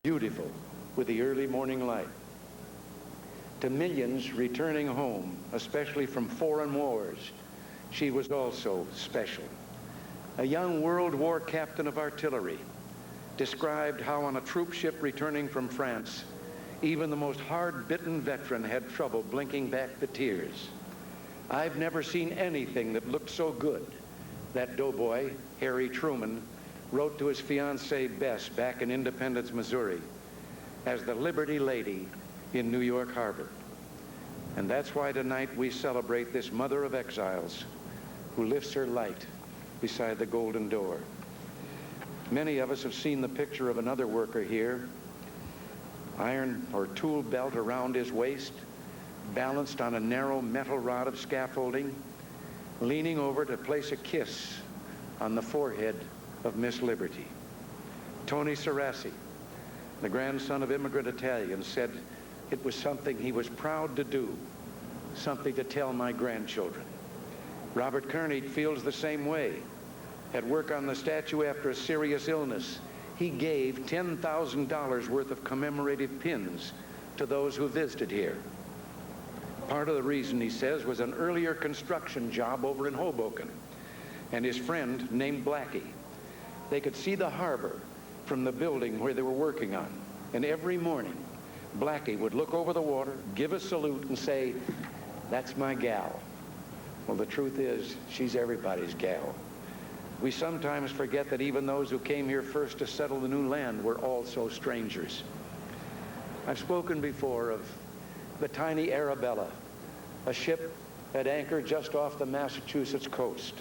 beautiful with the early morning light. To millions returning home, especially from foreign wars, she was also special. A young World War captain of artillery described how on a troop ship returning from France, even the most hard-bitten veteran had trouble blinking back the tears. "I've never seen anything that looked so good," that doughboy, Harry Truman, wrote to his fiancée Bess back in Independence, Missouri, as the Liberty Lady in New York Harbor. And that's why tonight we celebrate this mother of exiles who lifts her light beside the golden door. Many of us have seen the picture of another worker here, iron or tool belt around his waist, balanced on a narrow metal rod of scaffolding, leaning over to place a kiss on the forehead of Miss Liberty. Tony Serassi, the grandson of immigrant Italians, said it was something he was proud to do, something to tell my grandchildren. Robert Kearney feels the same way. At work on the statue after a serious illness, he gave $10,000 worth of commemorative pins to those who visited here. Part of the reason, he says, was an earlier construction job over in Hoboken, and his friend named Blackie. They could see the harbor from the building where they were working on, and every morning Blackie would look over the water, give a salute, and say, "That's my gal." Well, the truth is, she's everybody's gal. We sometimes forget that even those who came here first to settle the new land were also strangers. I've spoken before of the tiny Arabella, a ship at anchor just off the Massachusetts coast.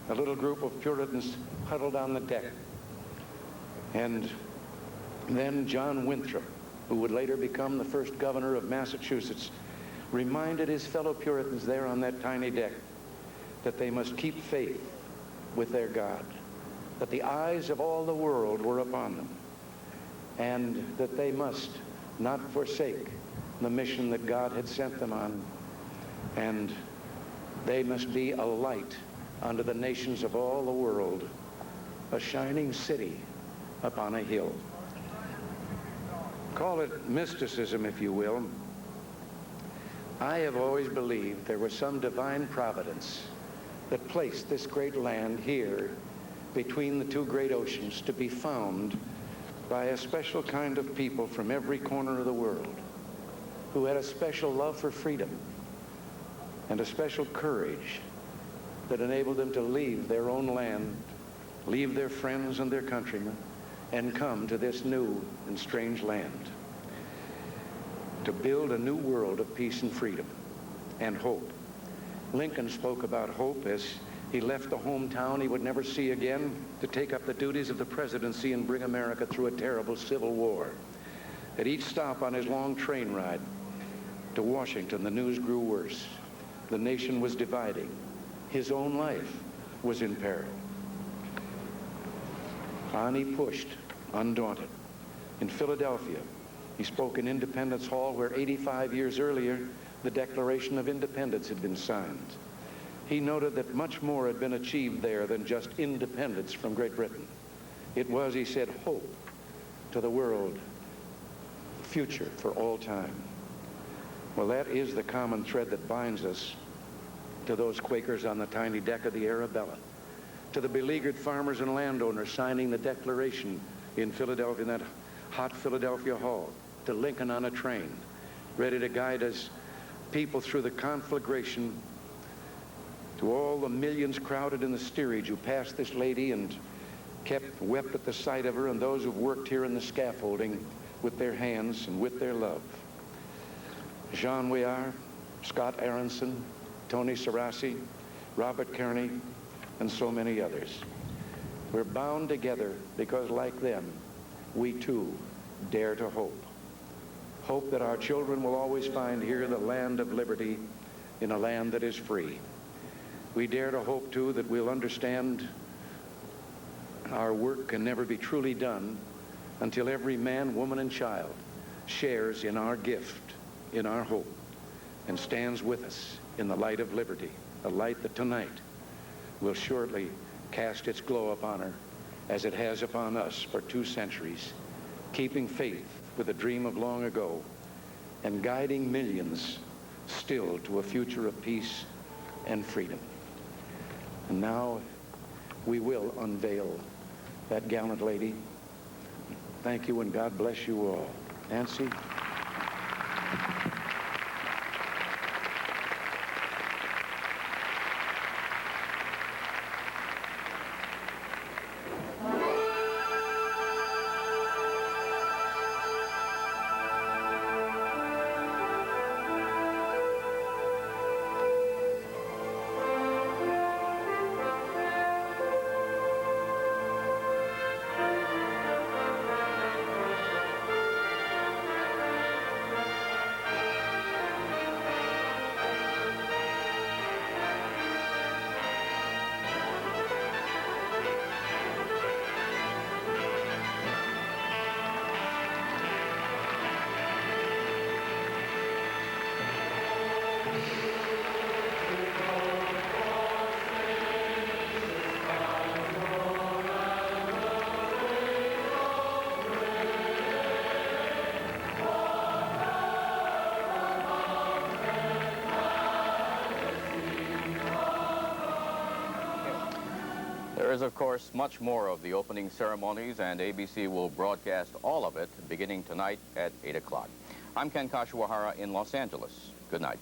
A little group of Puritans huddled on the deck. And then John Winthrop, who would later become the first governor of Massachusetts, reminded his fellow Puritans there on that tiny deck that they must keep faith with their God, that the eyes of all the world were upon them, and that they must not forsake the mission that God had sent them on, and they must be a light unto the nations of all the world, a shining city upon a hill. Call it mysticism, if you will. I have always believed there was some divine providence that placed this great land here between the two great oceans to be found by a special kind of people from every corner of the world who had a special love for freedom and a special courage that enabled them to leave their own land, leave their friends and their countrymen, and come to this new and strange land to build a new world of peace and freedom and hope. Lincoln spoke about hope as he left the hometown he would never see again to take up the duties of the presidency and bring America through a terrible civil war. At each stop on his long train ride to Washington, the news grew worse. The nation was dividing. His own life was in peril. On he pushed, undaunted. In Philadelphia, he spoke in Independence Hall, where 85 years earlier, the Declaration of Independence had been signed. He noted that much more had been achieved there than just independence from Great Britain. It was, he said, hope to the world, future for all time. Well, that is the common thread that binds us to those Quakers on the tiny deck of the Arabella, to the beleaguered farmers and landowners signing the Declaration in Philadelphia, in that hot Philadelphia hall, to Lincoln on a train, ready to guide us people through the conflagration, to all the millions crowded in the steerage who passed this lady and wept at the sight of her, and those who've worked here in the scaffolding with their hands and with their love. Jean Weir, Scott Aronson, Tony Serassi, Robert Kearney, and so many others. We're bound together because, like them, we too dare to hope. Hope that our children will always find here the land of liberty in a land that is free. We dare to hope, too, that we'll understand our work can never be truly done until every man, woman, and child shares in our gift, in our hope, and stands with us in the light of liberty, a light that tonight will shortly cast its glow upon her as it has upon us for 2 centuries. keeping faith with a dream of long ago, and guiding millions still to a future of peace and freedom. And now we will unveil that gallant lady. Thank you, and God bless you all. Nancy. There is, of course, much more of the opening ceremonies, and ABC will broadcast all of it beginning tonight at 8 o'clock. I'm Ken Kashiwahara in Los Angeles. Good night.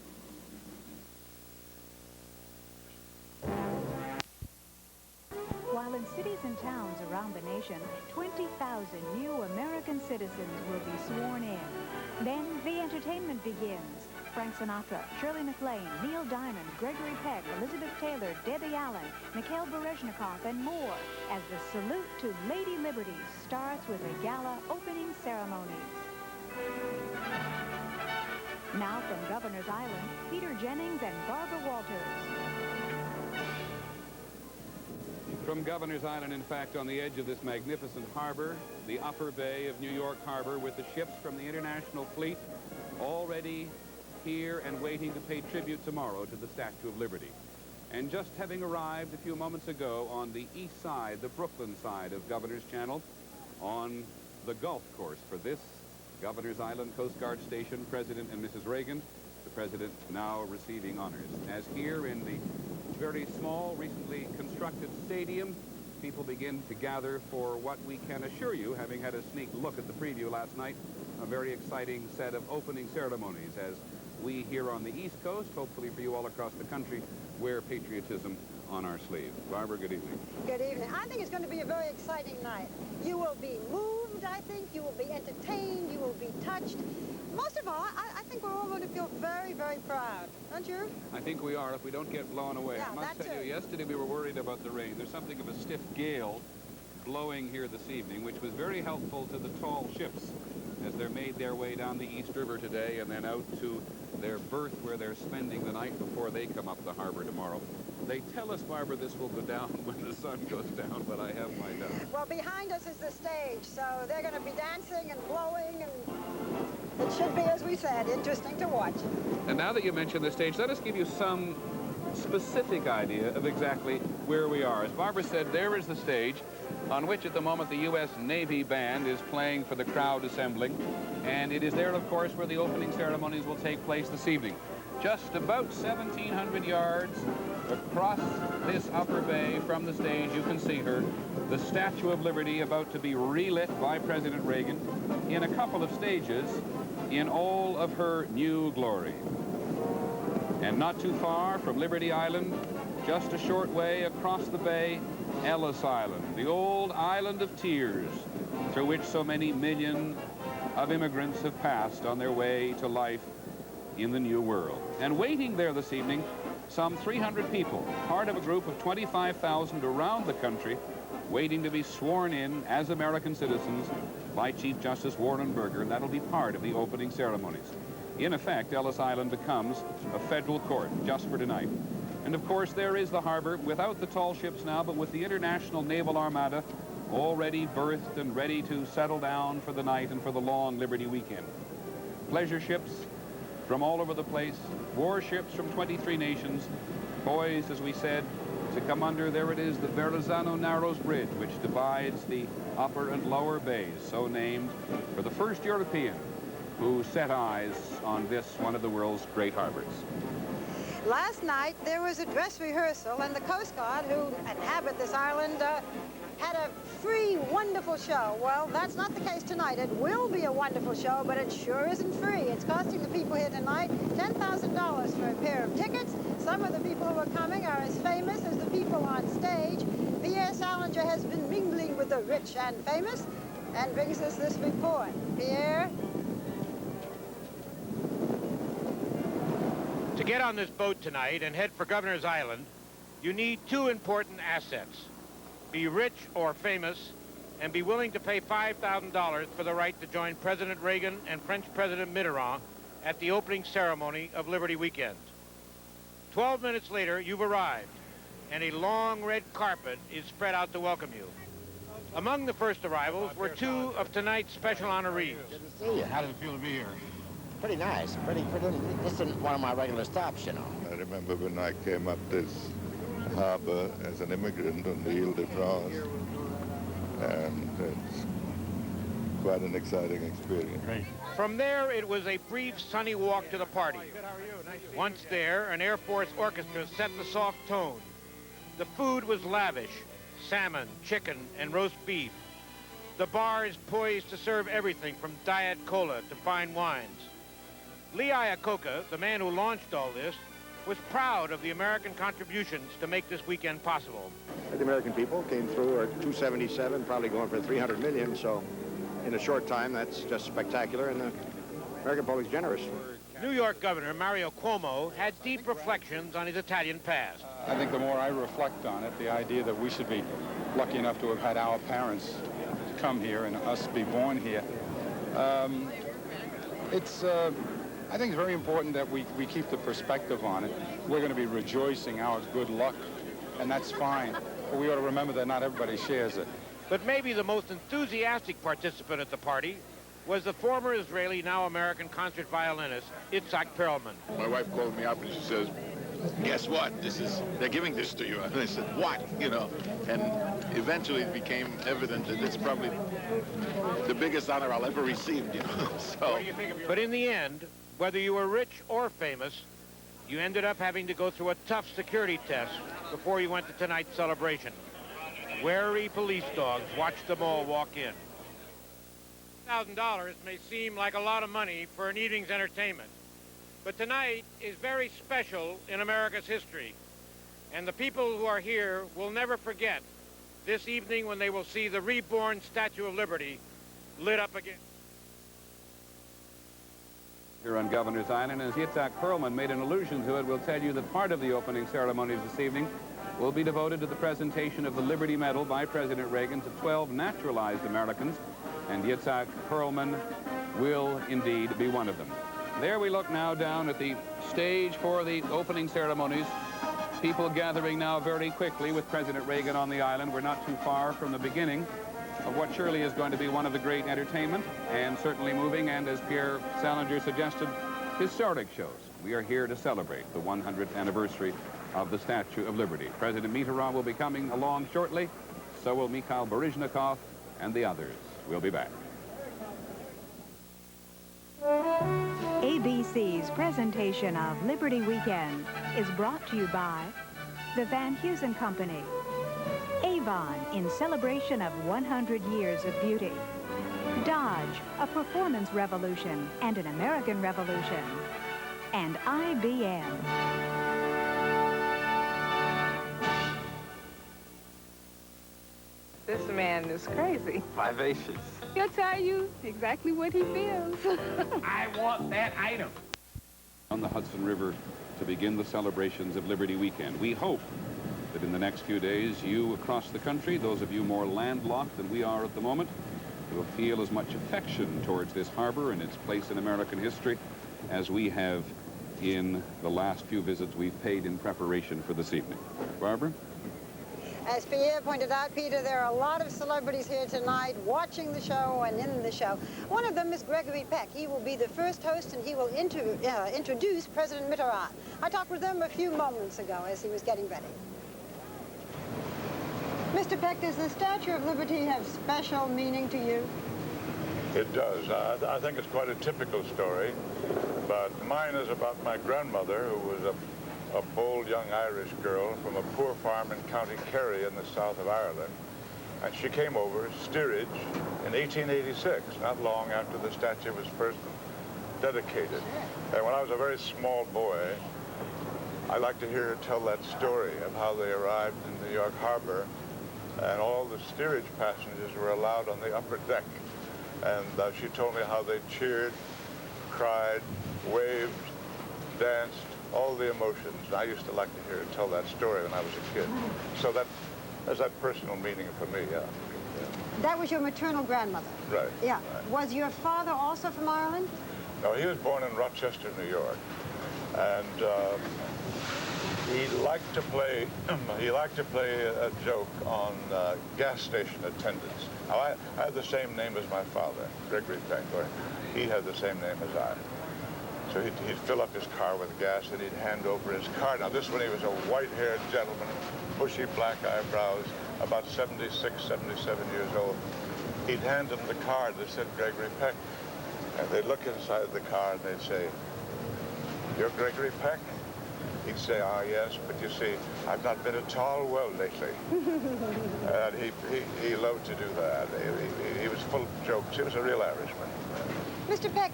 While in cities and towns around the nation, 20,000 new American citizens will be sworn in. Then the entertainment begins. Frank Sinatra, Shirley MacLaine, Neil Diamond, Gregory Peck, Elizabeth Taylor, Debbie Allen, Mikhail Baryshnikov, and more as the salute to Lady Liberty starts with a gala opening ceremonies. Now from Governor's Island, Peter Jennings and Barbara Walters. From Governor's Island, in fact, on the edge of this magnificent harbor, the upper bay of New York Harbor, with the ships from the International Fleet already here and waiting to pay tribute tomorrow to the Statue of Liberty. And just having arrived a few moments ago on the east side, the Brooklyn side of Governor's Channel, on the Gulf course for this Governor's Island Coast Guard Station, President and Mrs. Reagan, the President now receiving honors. As here in the very small, recently constructed stadium, people begin to gather for what we can assure you, having had a sneak look at the preview last night, a very exciting set of opening ceremonies as we here on the East Coast, hopefully for you all across the country, wear patriotism on our sleeve. Barbara, good evening. Good evening. I think it's going to be a very exciting night. You will be moved, I think. You will be entertained. You will be touched. Most of all, I think we're all going to feel very, very proud. Don't you? I think we are if we don't get blown away. Yeah, I must that tell too. you, yesterday we were worried about the rain. There's something of a stiff gale blowing here this evening, which was very helpful to the tall ships as they're made their way down the East River today and then out to their berth where they're spending the night before they come up the harbor tomorrow. They tell us, Barbara, this will go down when the sun goes down, but I have my doubts. Well, behind us is the stage, so they're going to be dancing and blowing, and it should be, as we said, interesting to watch. And now that you mention the stage, let us give you some specific idea of exactly where we are. As Barbara said, there is the stage on which at the moment the U.S. Navy Band is playing for the crowd assembling, and it is there, of course, where the opening ceremonies will take place this evening. Just about 1,700 yards across this upper bay from the stage, you can see her, the Statue of Liberty, about to be relit by President Reagan in a couple of stages in all of her new glory. And not too far from Liberty Island, just a short way across the bay, Ellis Island, the old island of tears through which so many millions of immigrants have passed on their way to life in the new world. And waiting there this evening, some 300 people, part of a group of 25,000 around the country, waiting to be sworn in as American citizens by Chief Justice Warren Burger, and that'll be part of the opening ceremonies. In effect, Ellis Island becomes a federal court just for tonight. And of course, there is the harbor, without the tall ships now, but with the International Naval Armada already berthed and ready to settle down for the night and for the long Liberty weekend. Pleasure ships from all over the place, warships from 23 nations, poised, as we said, To come under, there it is, the Verrazano Narrows Bridge, which divides the upper and lower bays, so named for the first European who set eyes on this, one of the world's great harbors. Last night, there was a dress rehearsal, and the Coast Guard, who inhabit this island, had a free, wonderful show. Well, that's not the case tonight. It will be a wonderful show, but it sure isn't free. It's costing the people here tonight $10,000 for a pair of tickets. Some of the people who are coming are as famous as the people on stage. Pierre Salinger has been mingling with the rich and famous and brings us this report. Pierre? To get on this boat tonight and head for Governor's Island, you need two important assets. Be rich or famous, and be willing to pay $5,000 for the right to join President Reagan and French President Mitterrand at the opening ceremony of Liberty Weekend. 12 minutes later, you've arrived, and a long red carpet is spread out to welcome you. Among the first arrivals were two of tonight's special honorees. Good to see you. How does it feel to be here? Pretty nice. Pretty. This isn't one of my regular stops, you know. I remember when I came up this harbor as an immigrant on the Ile de France, and it's quite an exciting experience. Right. From there, it was a brief, sunny walk to the party. Once there, an Air Force orchestra set the soft tone. The food was lavish: salmon, chicken, and roast beef. The bar is poised to serve everything from Diet Cola to fine wines. Lee Iacocca, the man who launched all this, was proud of the American contributions to make this weekend possible. The American people came through at 277, probably going for 300 million, so in a short time, that's just spectacular, and the American public's generous. New York Governor Mario Cuomo had deep reflections on his Italian past. I think the more I reflect on it, the idea that we should be lucky enough to have had our parents come here and us be born here, I think it's very important that we keep the perspective on it. We're going to be rejoicing our good luck, and that's fine. But we ought to remember that not everybody shares it. But maybe the most enthusiastic participant at the party was the former Israeli, now American concert violinist, Itzhak Perlman. My wife called me up and she says, guess what? They're giving this to you. And I said, what? You know, and eventually it became evident that it's probably the biggest honor I'll ever receive, you know. So. But in the end, whether you were rich or famous, you ended up having to go through a tough security test before you went to tonight's celebration. Wary police dogs watched them all walk in. $1,000 may seem like a lot of money for an evening's entertainment, but tonight is very special in America's history, and the people who are here will never forget this evening when they will see the reborn Statue of Liberty lit up again. Here on Governor's Island, as Itzhak Perlman made an allusion to it, we'll tell you that part of the opening ceremonies this evening will be devoted to the presentation of the Liberty Medal by President Reagan to 12 naturalized Americans, and Itzhak Perlman will indeed be one of them. There we look now down at the stage for the opening ceremonies. People gathering now very quickly with President Reagan on the island. We're not too far from the beginning of what surely is going to be one of the great entertainment, and certainly moving, and as Pierre Salinger suggested, historic shows. We are here to celebrate the 100th anniversary of the Statue of Liberty. President Mitterrand will be coming along shortly. So will Mikhail Baryshnikov and the others. We'll be back. ABC's presentation of Liberty Weekend is brought to you by the Van Heusen Company, Avon in celebration of 100 years of beauty, Dodge, a performance revolution and an American revolution, and IBM. This man is crazy. Vivacious. He'll tell you exactly what he feels. I want that item. On the Hudson River to begin the celebrations of Liberty Weekend. We hope that in the next few days, you across the country, those of you more landlocked than we are at the moment, will feel as much affection towards this harbor and its place in American history as we have in the last few visits we've paid in preparation for this evening. Barbara? As Pierre pointed out, Peter, there are a lot of celebrities here tonight watching the show and in the show. One of them is Gregory Peck. He will be the first host, and he will introduce President Mitterrand. I talked with him a few moments ago as he was getting ready. Mr. Peck, does the Statue of Liberty have special meaning to you? It does. I think it's quite a typical story, but mine is about my grandmother, who was a bold young Irish girl from a poor farm in County Kerry in the south of Ireland. And she came over, steerage, in 1886, not long after the statue was first dedicated. And when I was a very small boy, I liked to hear her tell that story of how they arrived in New York Harbor, and all the steerage passengers were allowed on the upper deck. And she told me how they cheered, cried, waved, danced, all the emotions. And I used to like to hear her tell that story when I was a kid. So there's that personal meaning for me, yeah. That was your maternal grandmother? Right. Yeah. Right. Was your father also from Ireland? No, he was born in Rochester, New York. And he liked to play a joke on gas station attendants. Now, I had the same name as my father, Gregory Peck, or he had the same name as I. So he'd fill up his car with gas and he'd hand over his card. Now, this one, he was a white-haired gentleman, bushy black eyebrows, about 76, 77 years old. He'd hand them the card that said Gregory Peck. And they'd look inside the car and they'd say, "You're Gregory Peck?" He'd say, "Ah, yes, but you see, I've not been at all well lately." And he loved to do that. He was full of jokes. He was a real Irishman. Mr. Peck,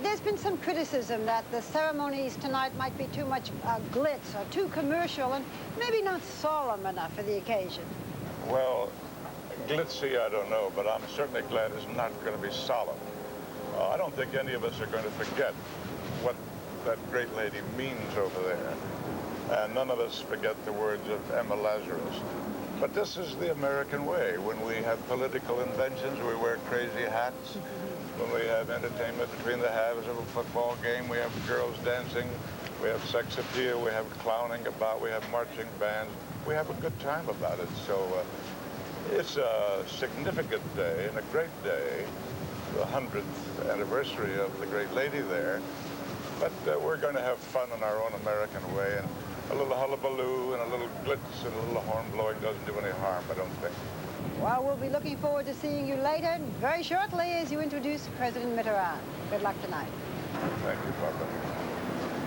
there's been some criticism that the ceremonies tonight might be too much glitz or too commercial and maybe not solemn enough for the occasion. Well, glitzy, I don't know, but I'm certainly glad it's not going to be solemn. I don't think any of us are going to forget what that great lady means over there. And none of us forget the words of Emma Lazarus. But this is the American way. When we have political inventions, we wear crazy hats. When we have entertainment between the halves of a football game, we have girls dancing, we have sex appeal, we have clowning about, we have marching bands. We have a good time about it. So it's a significant day and a great day, the 100th anniversary of the great lady there. But we're going to have fun in our own American way, and a little hullabaloo and a little glitz and a little horn blowing doesn't do any harm, I don't think. Well, we'll be looking forward to seeing you later, very shortly, as you introduce President Mitterrand. Good luck tonight. Thank you, Papa.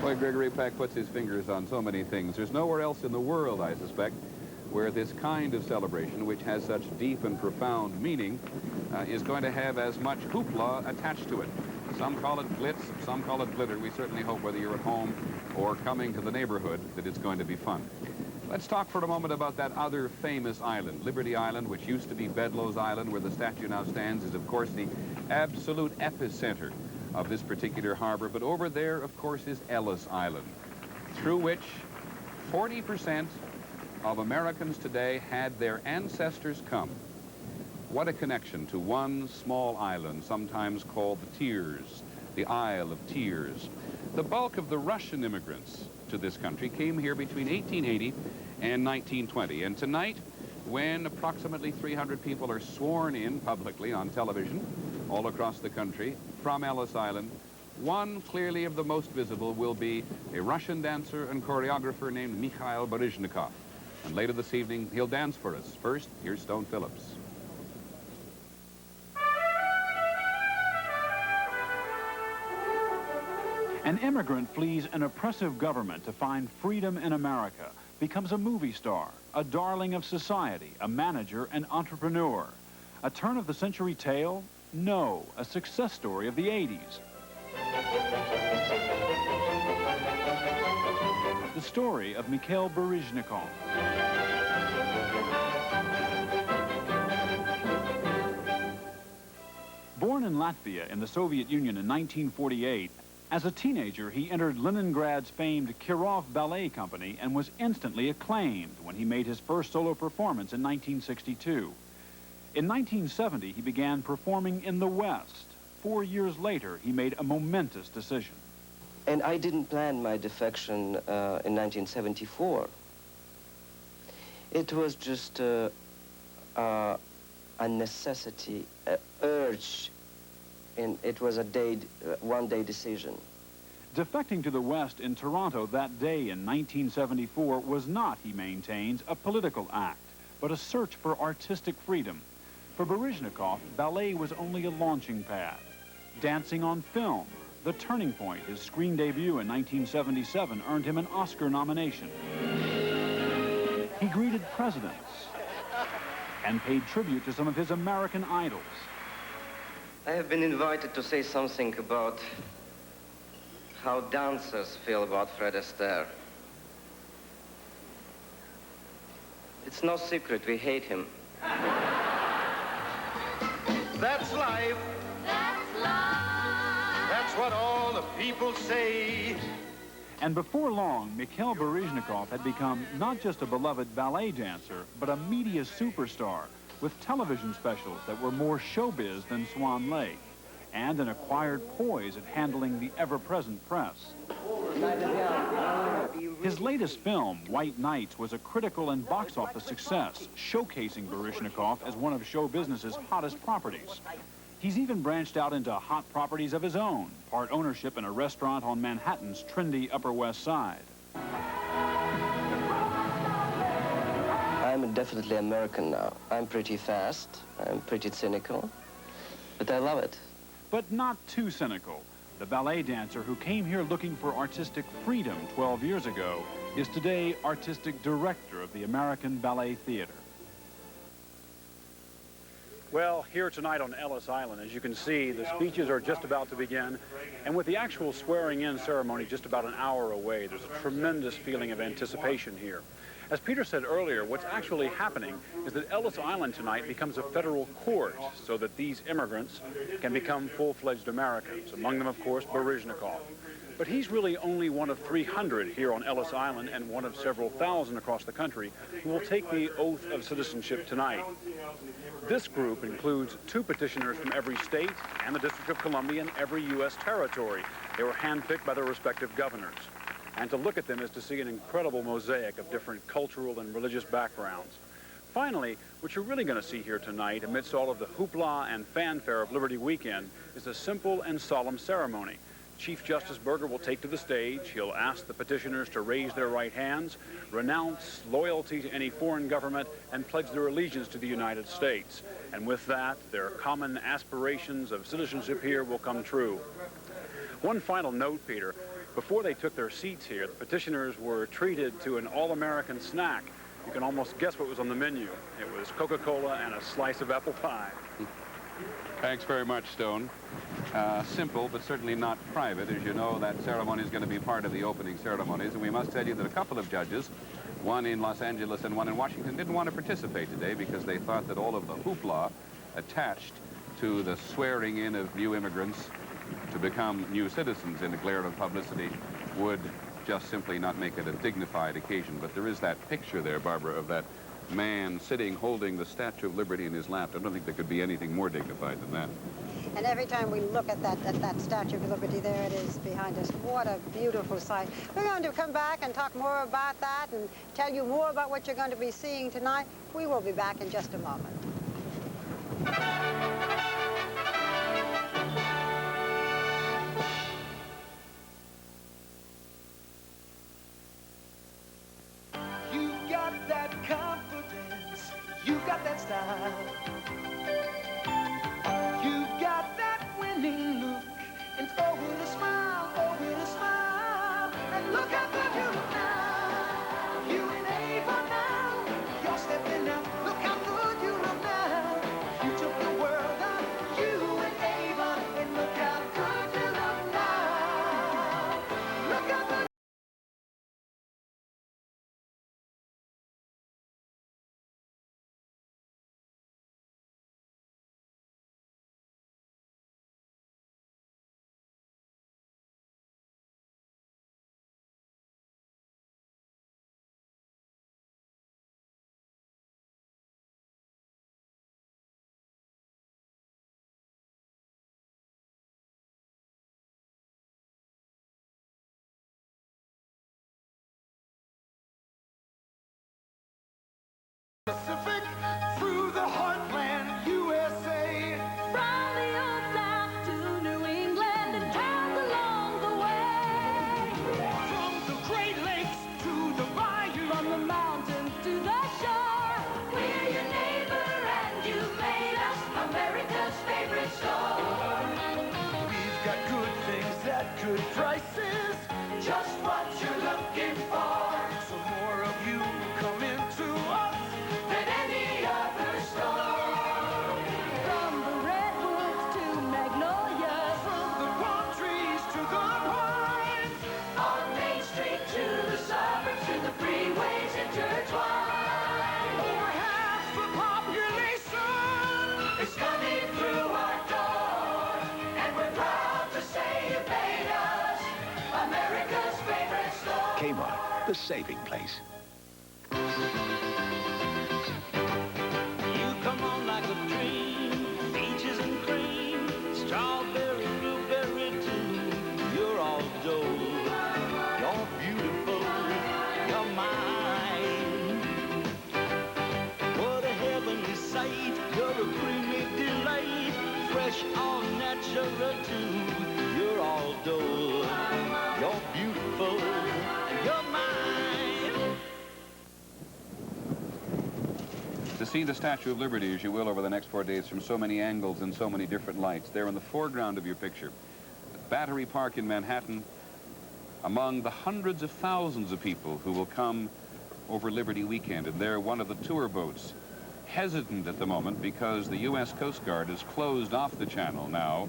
Boy, Gregory Peck puts his fingers on so many things. There's nowhere else in the world, I suspect, where this kind of celebration, which has such deep and profound meaning, is going to have as much hoopla attached to it. Some call it glitz, some call it glitter. We certainly hope, whether you're at home or coming to the neighborhood, that it's going to be fun. Let's talk for a moment about that other famous island. Liberty Island, which used to be Bedloe's Island, where the statue now stands, is, of course, the absolute epicenter of this particular harbor. But over there, of course, is Ellis Island, through which 40% of Americans today had their ancestors come. What a connection to one small island, sometimes called the Tears, the Isle of Tears. The bulk of the Russian immigrants to this country came here between 1880 and 1920. And tonight, when approximately 300 people are sworn in publicly on television all across the country from Ellis Island, one clearly of the most visible will be a Russian dancer and choreographer named Mikhail Baryshnikov. And later this evening, he'll dance for us. First, here's Stone Phillips. An immigrant flees an oppressive government to find freedom in America, becomes a movie star, a darling of society, a manager, an entrepreneur. A turn-of-the-century tale? No, a success story of the 80s. The story of Mikhail Baryshnikov. Born in Latvia in the Soviet Union in 1948, as a teenager, he entered Leningrad's famed Kirov Ballet Company and was instantly acclaimed when he made his first solo performance in 1962. In 1970, he began performing in the West. 4 years later, he made a momentous decision. And I didn't plan my defection in 1974. It was just a necessity, an urge. And it was a one-day decision. Defecting to the West in Toronto that day in 1974 was not, he maintains, a political act, but a search for artistic freedom. For Baryshnikov, ballet was only a launching pad. Dancing on film, the turning point, his screen debut in 1977 earned him an Oscar nomination. He greeted presidents and paid tribute to some of his American idols. I have been invited to say something about how dancers feel about Fred Astaire. It's no secret we hate him. That's life. That's life. That's what all the people say. And before long, Mikhail Baryshnikov had become not just a beloved ballet dancer, but a media superstar with television specials that were more showbiz than Swan Lake, and an acquired poise at handling the ever-present press. His latest film, White Nights, was a critical and box office success, showcasing Baryshnikov as one of show business's hottest properties. He's even branched out into hot properties of his own, part ownership in a restaurant on Manhattan's trendy Upper West Side. I'm definitely American now. I'm pretty fast, I'm pretty cynical, but I love it. But not too cynical. The ballet dancer who came here looking for artistic freedom 12 years ago is today artistic director of the American Ballet Theater. Well, here tonight on Ellis Island, as you can see, the speeches are just about to begin, and with the actual swearing-in ceremony just about an hour away, there's a tremendous feeling of anticipation here. As Peter said earlier, what's actually happening is that Ellis Island tonight becomes a federal court so that these immigrants can become full-fledged Americans, among them, of course, Baryshnikov. But he's really only one of 300 here on Ellis Island and one of several thousand across the country who will take the oath of citizenship tonight. This group includes 2 petitioners from every state and the District of Columbia and every U.S. territory. They were handpicked by their respective governors. And to look at them is to see an incredible mosaic of different cultural and religious backgrounds. Finally, what you're really going to see here tonight, amidst all of the hoopla and fanfare of Liberty Weekend, is a simple and solemn ceremony. Chief Justice Berger will take to the stage. He'll ask the petitioners to raise their right hands, renounce loyalty to any foreign government, and pledge their allegiance to the United States. And with that, their common aspirations of citizenship here will come true. One final note, Peter. Before they took their seats here, the petitioners were treated to an all-American snack. You can almost guess what was on the menu. It was Coca-Cola and a slice of apple pie. Thanks very much, Stone. Simple, but certainly not private. As you know, that ceremony is going to be part of the opening ceremonies, and we must tell you that a couple of judges, one in Los Angeles and one in Washington, didn't want to participate today because they thought that all of the hoopla attached to the swearing in of new immigrants to become new citizens in a glare of publicity would just simply not make it a dignified occasion. But there is that picture there, Barbara, of that man sitting holding the Statue of Liberty in his lap. I don't think there could be anything more dignified than that. And every time we look at that Statue of Liberty, there it is behind us. What a beautiful sight. We're going to come back and talk more about that and tell you more about what you're going to be seeing tonight. We will be back in just a moment. You've got that confidence, you've got that style. You've got that winning look, and oh, with a smile, and look how good you look now. You and Ava now, you're stepping out, look how good you look now. You took the world on, you and Ava, and look how good you look now. Look how good. Pacific, through the heartland, USA. From the old South to New England and towns along the way. From the Great Lakes to the bayou. From the mountains to the shore. We at good prices, just what you're looking for. So more of you come into us than any other store. From the redwoods to magnolias, From the palm trees to the pines, on Main Street to the suburbs, to the freeways intertwined. over half the population It's coming through our door, and we're proud to say you made us America's favorite store. Kmart, the saving place. You come on like a dream, peaches and cream, strawberry, blueberry too. You're all gold, you're beautiful, you're mine. What a heavenly sight, you're a creamy delight, fresh, all natural too. You're all gold, you're beautiful, you're mine. To see the Statue of Liberty, as you will, over the next 4 days from so many angles and so many different lights. There in the foreground of your picture, at Battery Park in Manhattan, among the hundreds of thousands of people who will come over Liberty Weekend. And they're one of the tour boats, hesitant at the moment because the U.S. Coast Guard has closed off the channel now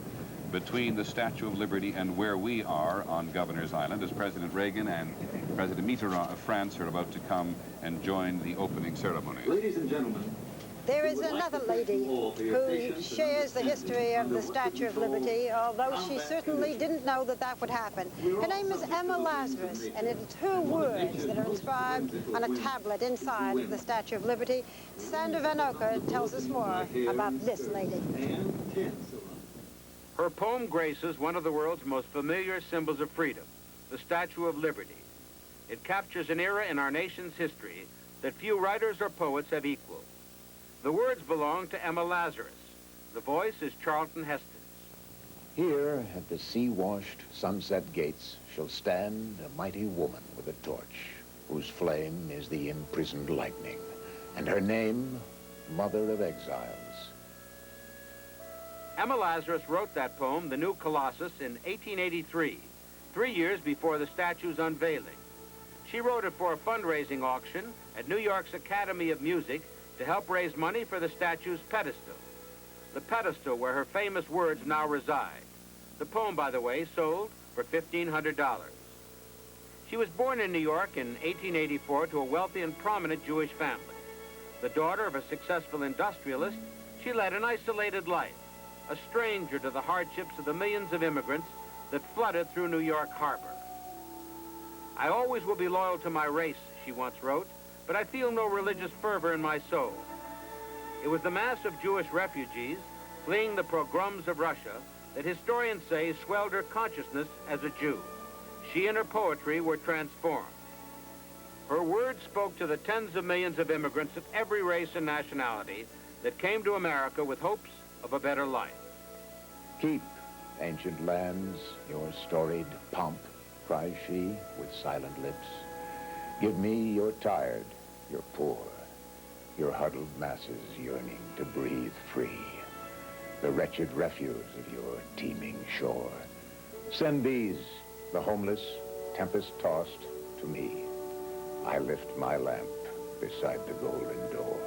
between the Statue of Liberty and where we are on Governor's Island, as President Reagan and President Mitterrand of France are about to come and join the opening ceremony. Ladies and gentlemen, There is another lady who shares the history of the Statue of Liberty, although she certainly didn't know that that would happen. Her name is Emma Lazarus, and it's her words that are inscribed on a tablet inside of the Statue of Liberty. Sander Van Oker tells us more about this lady. Her poem graces one of the world's most familiar symbols of freedom, the Statue of Liberty. It captures an era in our nation's history that few writers or poets have equaled. The words belong to Emma Lazarus. The voice is Charlton Heston. Here at the sea-washed sunset gates shall stand a mighty woman with a torch, whose flame is the imprisoned lightning, and her name, Mother of Exiles. Emma Lazarus wrote that poem, The New Colossus, in 1883, 3 years before the statue's unveiling. She wrote it for a fundraising auction at New York's Academy of Music to help raise money for the statue's pedestal. The pedestal where her famous words now reside. The poem, by the way, sold for $1,500. She was born in New York in 1884 to a wealthy and prominent Jewish family. The daughter of a successful industrialist, she led an isolated life, a stranger to the hardships of the millions of immigrants that flooded through New York Harbor. I always will be loyal to my race, she once wrote, but I feel no religious fervor in my soul. It was the mass of Jewish refugees fleeing the pogroms of Russia that historians say swelled her consciousness as a Jew. She and her poetry were transformed. Her words spoke to the tens of millions of immigrants of every race and nationality that came to America with hopes of a better life. Keep, ancient lands, your storied pomp, cries she with silent lips. Give me your tired, your poor, your huddled masses yearning to breathe free, the wretched refuse of your teeming shore. Send these, the homeless, tempest-tossed, to me. I lift my lamp beside the golden door.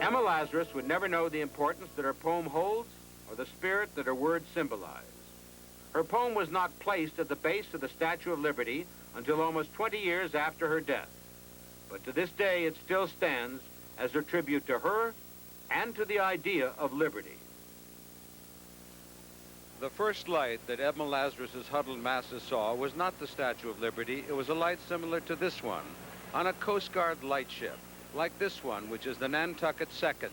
Emma Lazarus would never know the importance that her poem holds or the spirit that her words symbolize. Her poem was not placed at the base of the Statue of Liberty until almost 20 years after her death. But to this day, it still stands as a tribute to her and to the idea of liberty. The first light that Emma Lazarus's huddled masses saw was not the Statue of Liberty. It was a light similar to this one on a Coast Guard lightship, like this one, which is the Nantucket II,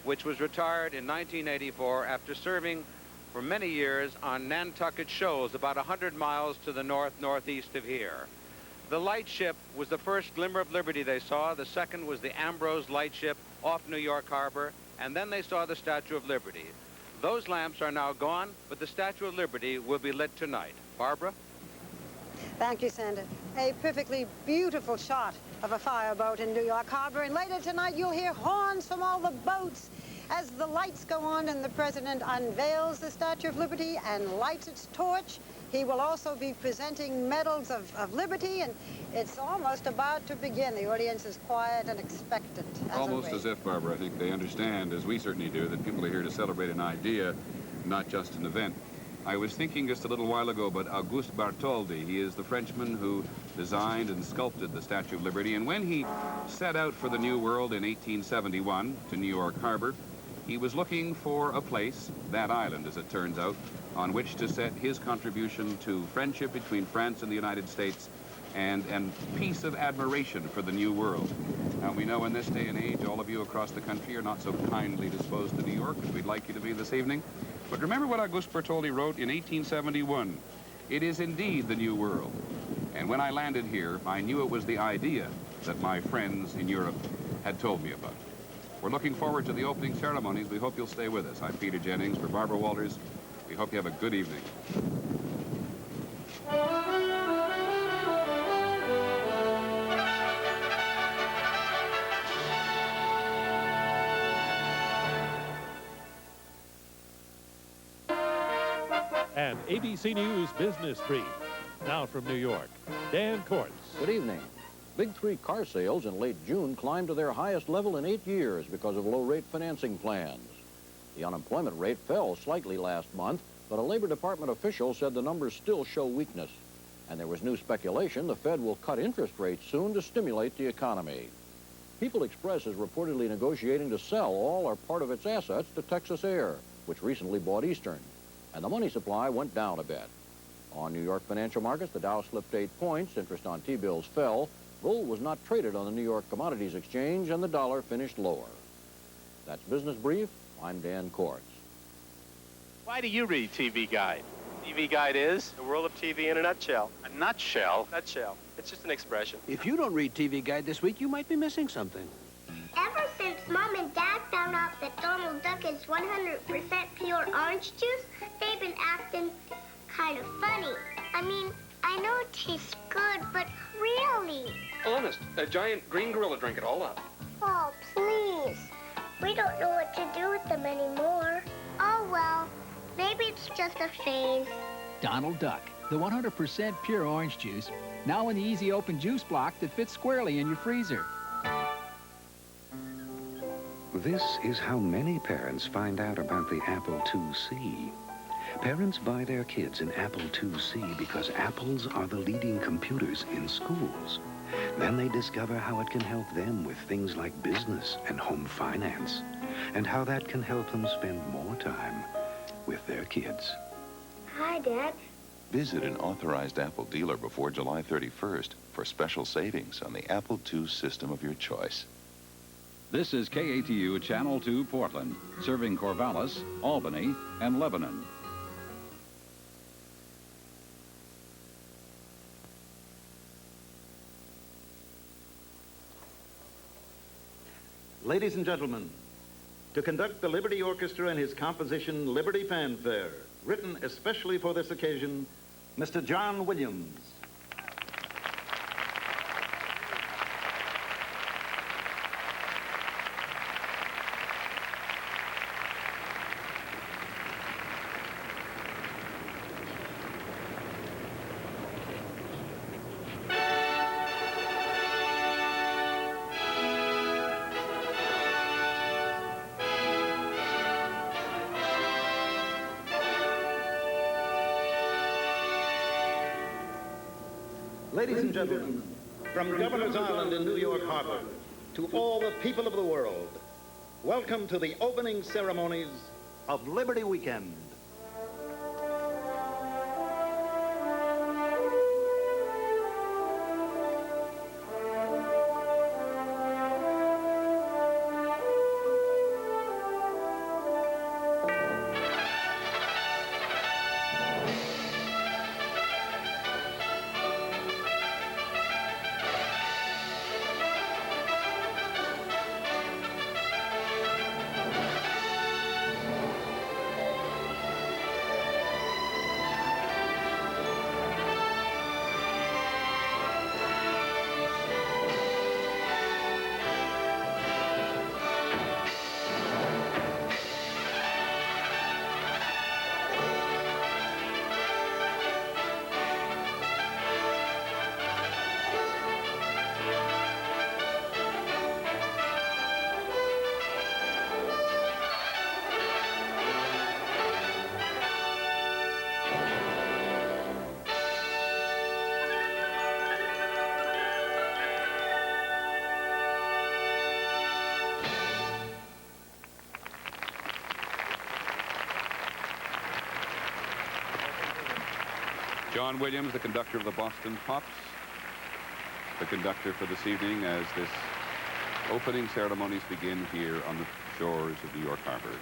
which was retired in 1984 after serving for many years on Nantucket Shoals, about 100 miles to the northeast of here. The lightship was the first glimmer of liberty they saw. The second was the Ambrose lightship off New York Harbor, and then they saw the Statue of Liberty. Those lamps are now gone, but the Statue of Liberty will be lit tonight. Barbara? Thank you, Sander. A perfectly beautiful shot of a fireboat in New York Harbor, and later tonight you'll hear horns from all the boats As the lights go on and the President unveils the Statue of Liberty and lights its torch, he will also be presenting medals of liberty, and it's almost about to begin. The audience is quiet and expectant. Almost as if, Barbara, I think they understand, as we certainly do, that people are here to celebrate an idea, not just an event. I was thinking just a little while ago about Auguste Bartholdi. He is the Frenchman who designed and sculpted the Statue of Liberty, and when he set out for the New World in 1871 to New York Harbor, he was looking for a place, that island as it turns out, on which to set his contribution to friendship between France and the United States and peace of admiration for the New World. Now, we know in this day and age, all of you across the country are not so kindly disposed to New York as we'd like you to be this evening. But remember what Auguste Bartholdi wrote in 1871. It is indeed the New World. And when I landed here, I knew it was the idea that my friends in Europe had told me about. We're looking forward to the opening ceremonies. We hope you'll stay with us. I'm Peter Jennings for Barbara Walters. We hope you have a good evening. And ABC News Business Brief. Now from New York, Dan Kortz. Good evening. Big three car sales in late June climbed to their highest level in 8 years because of low-rate financing plans. The unemployment rate fell slightly last month, but a Labor Department official said the numbers still show weakness. And there was new speculation the Fed will cut interest rates soon to stimulate the economy. People Express is reportedly negotiating to sell all or part of its assets to Texas Air, which recently bought Eastern. And the money supply went down a bit. On New York financial markets, the Dow slipped 8 points, interest on T-bills fell, gold was not traded on the New York Commodities Exchange, and the dollar finished lower. That's Business Brief. I'm Dan Kortz. Why do you read TV Guide? TV Guide is? The world of TV in a nutshell. A nutshell? Nutshell. It's just an expression. If you don't read TV Guide this week, you might be missing something. Ever since Mom and Dad found out that Donald Duck is 100% pure orange juice, they've been acting kind of funny. I mean, I know it tastes good, but really. Honest, a giant green gorilla drank it all up. Oh, please. We don't know what to do with them anymore. Oh, well, maybe it's just a phase. Donald Duck, the 100% pure orange juice, now in the easy open juice block that fits squarely in your freezer. This is how many parents find out about the Apple IIc. Parents buy their kids an Apple IIc because apples are the leading computers in schools. Then they discover how it can help them with things like business and home finance, and how that can help them spend more time with their kids. Hi, Dad. Visit an authorized Apple dealer before July 31st for special savings on the Apple II system of your choice. This is KATU Channel 2 Portland, serving Corvallis, Albany, and Lebanon. Ladies and gentlemen, to conduct the Liberty Orchestra in his composition Liberty Fanfare, written especially for this occasion, Mr. John Williams. Ladies and gentlemen, from Governor's Island in New York Harbor to all the people of the world, welcome to the opening ceremonies of Liberty Weekend. John Williams, the conductor of the Boston Pops, the conductor for this evening as this opening ceremonies begin here on the shores of New York Harbor.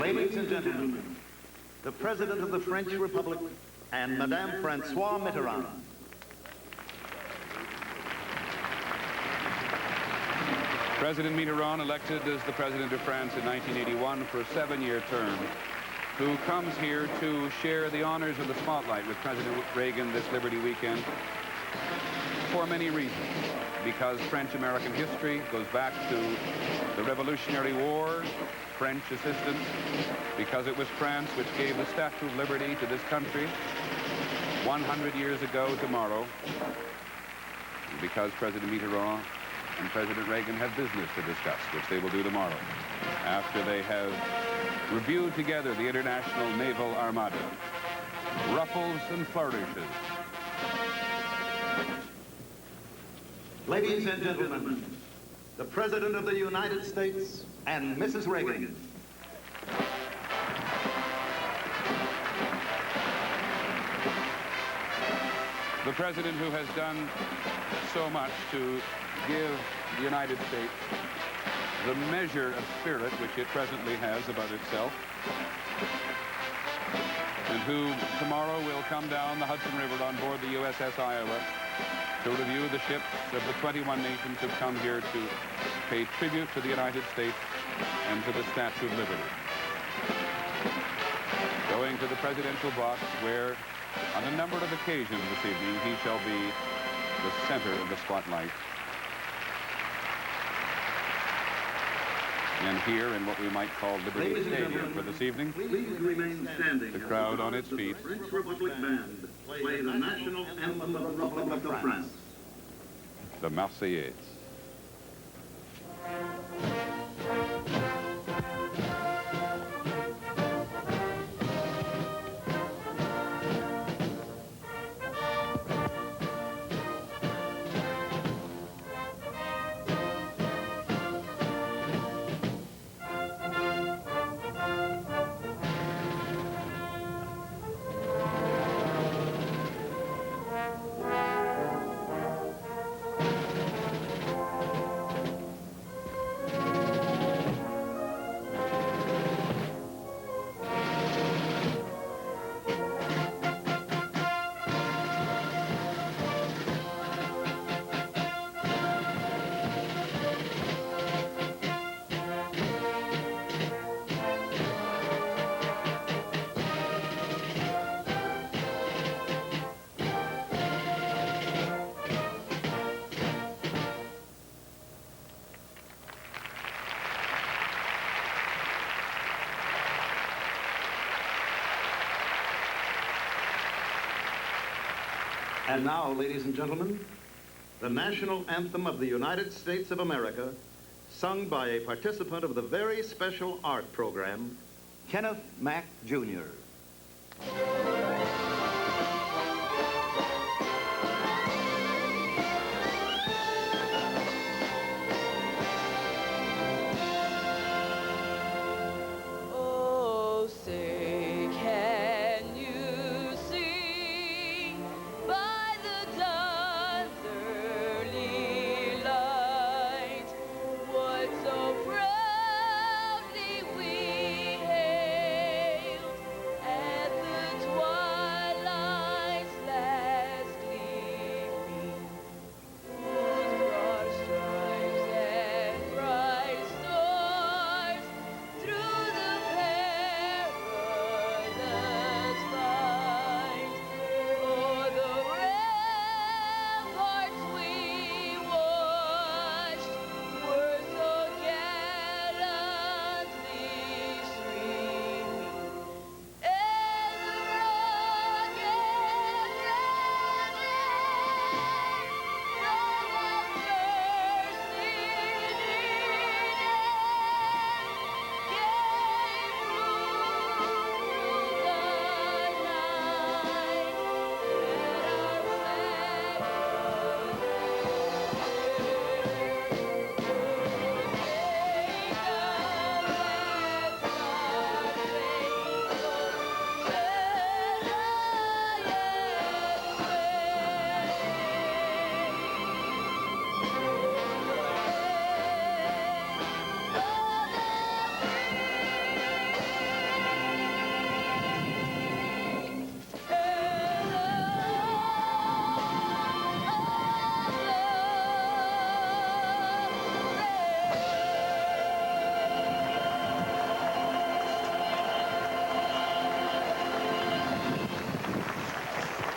Ladies and gentlemen, the President of the French Republic and Madame Francois Mitterrand. President Mitterrand, elected as the President of France in 1981 for a 7-year term, who comes here to share the honors of the spotlight with President Reagan this Liberty Weekend for many reasons. Because French-American history goes back to the Revolutionary War, French assistance, because it was France which gave the Statue of Liberty to this country 100 years ago tomorrow, because President Mitterrand and President Reagan have business to discuss, which they will do tomorrow, after they have reviewed together the International Naval Armada. Ruffles and flourishes. Ladies and gentlemen, the President of the United States and Mrs. Reagan. The president who has done so much to give the United States the measure of spirit which it presently has about itself, and who tomorrow will come down the Hudson River on board the USS Iowa to review the ships of the 21 nations who've come here to pay tribute to the United States and to the Statue of Liberty. Going to the presidential box where, on a number of occasions this evening, he shall be the center of the spotlight. And here in what we might call Liberty Stadium for this evening, Please remain standing. the crowd on its feet. The French Republic Band play the national anthem of the Republic of France. The Marseillaise. And now, ladies and gentlemen, the national anthem of the United States of America, sung by a participant of the very special art program, Kenneth Mack, Jr. Oh, say, can you see by the dawn's early light what so proudly we hailed at the twilight's last gleaming, whose broad stripes and bright stars through the perilous fight, o'er the ramparts we watched were so gallantly streaming, and the rugged red no mercy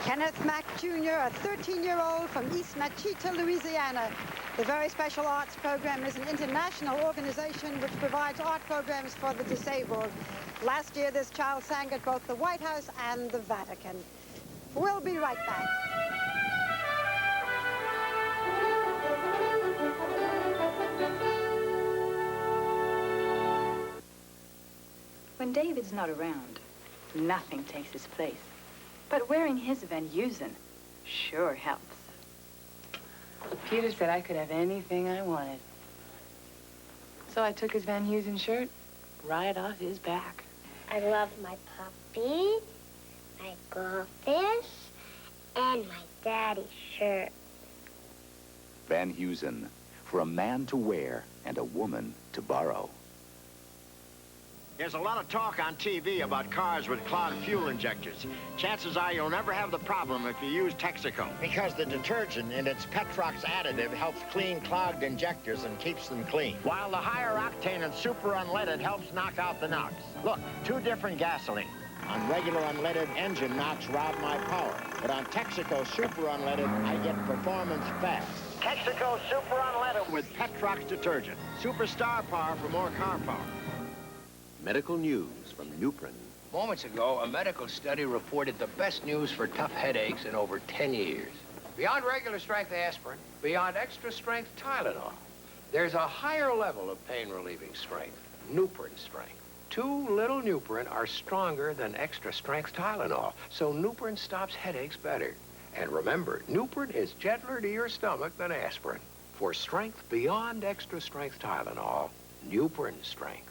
Kenneth Mack Jr., a 13-year-old from East Machita, Louisiana. The Very Special Arts Program is an international organization which provides art programs for the disabled. Last year, this child sang at both the White House and the Vatican. We'll be right back. When David's not around, nothing takes his place. But wearing his Van Heusen sure helps. Peter said I could have anything I wanted. So I took his Van Heusen shirt right off his back. I love my puppy, my goldfish, And my daddy's shirt. Van Heusen, for a man to wear and a woman to borrow. There's a lot of talk on TV about cars with clogged fuel injectors. Chances are you'll never have the problem if you use Texaco. Because the detergent in its Petrox additive helps clean clogged injectors and keeps them clean. While the higher octane and super unleaded helps knock out the knocks. Look, 2 different gasoline. On regular unleaded, engine knocks rob my power. But on Texaco Super Unleaded, I get performance fast. Texaco Super Unleaded with Petrox detergent. Superstar power for more car power. Medical news from Nuprin. Moments ago, a medical study reported the best news for tough headaches in over 10 years. Beyond regular strength aspirin, beyond extra strength Tylenol, there's a higher level of pain-relieving strength, Nuprin strength. 2 little Nuprin are stronger than extra strength Tylenol, so Nuprin stops headaches better. And remember, Nuprin is gentler to your stomach than aspirin. For strength beyond extra strength Tylenol, Nuprin strength.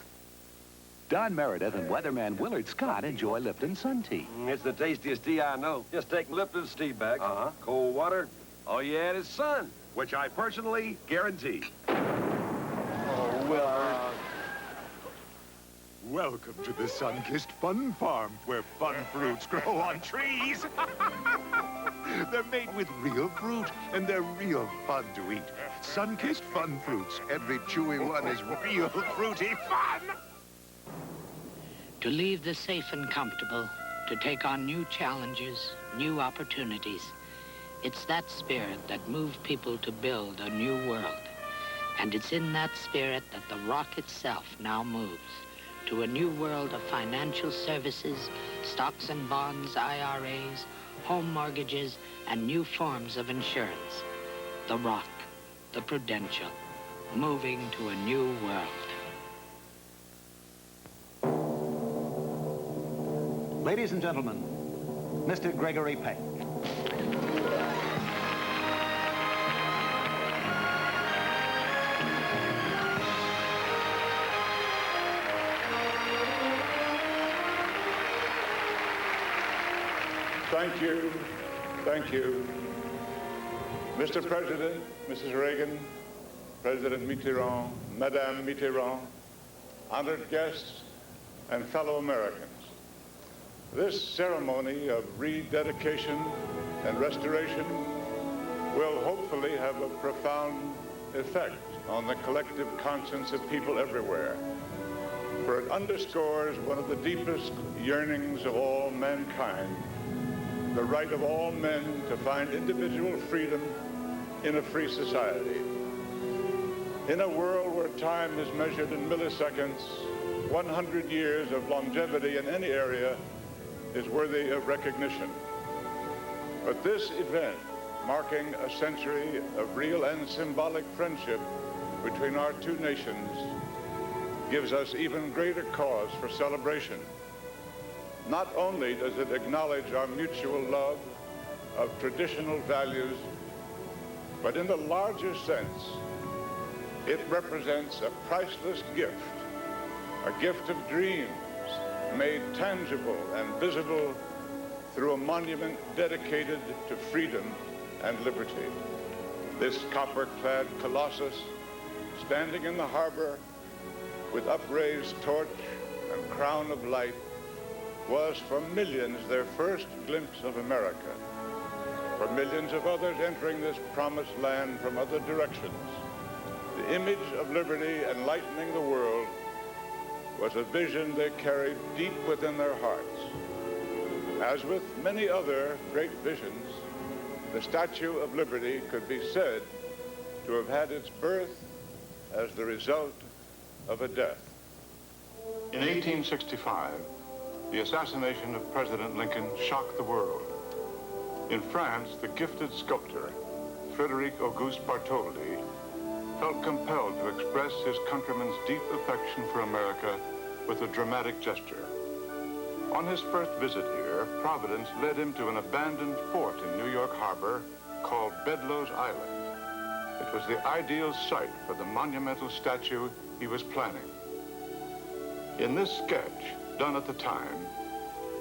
Don Meredith and weatherman Willard Scott enjoy Lipton Sun Tea. It's the tastiest tea I know. Just take Lipton's tea bag, cold water, all you add is sun, which I personally guarantee. Oh, Willard. Welcome to the sun-kissed fun farm, where fun fruits grow on trees. They're made with real fruit, and they're real fun to eat. Sun-kissed fun fruits. Every chewy one is real fruity fun. To leave the safe and comfortable, to take on new challenges, new opportunities. It's that spirit that moved people to build a new world. And it's in that spirit that the rock itself now moves to a new world of financial services, stocks and bonds, IRAs, home mortgages, and new forms of insurance. The Rock, the Prudential, moving to a new world. Ladies and gentlemen, Mr. Gregory Peck. Thank you. Thank you. Mr. President, Mrs. Reagan, President Mitterrand, Madame Mitterrand, honored guests, and fellow Americans. This ceremony of rededication and restoration will hopefully have a profound effect on the collective conscience of people everywhere, for it underscores one of the deepest yearnings of all mankind, the right of all men to find individual freedom in a free society. In a world where time is measured in milliseconds, 100 years of longevity in any area is worthy of recognition. But this event, marking a century of real and symbolic friendship between our two nations, gives us even greater cause for celebration. Not only does it acknowledge our mutual love of traditional values, but in the larger sense, it represents a priceless gift, a gift of dreams made tangible and visible through a monument dedicated to freedom and liberty. This copper-clad colossus, standing in the harbor with upraised torch and crown of light, was for millions their first glimpse of America. For millions of others entering this promised land from other directions, the image of liberty enlightening the world was a vision they carried deep within their hearts. As with many other great visions, the Statue of Liberty could be said to have had its birth as the result of a death. In 1865, the assassination of President Lincoln shocked the world. In France, the gifted sculptor, Frédéric Auguste Bartholdi, felt compelled to express his countrymen's deep affection for America with a dramatic gesture. On his first visit here, Providence led him to an abandoned fort in New York Harbor called Bedloe's Island. It was the ideal site for the monumental statue he was planning. In this sketch, done at the time,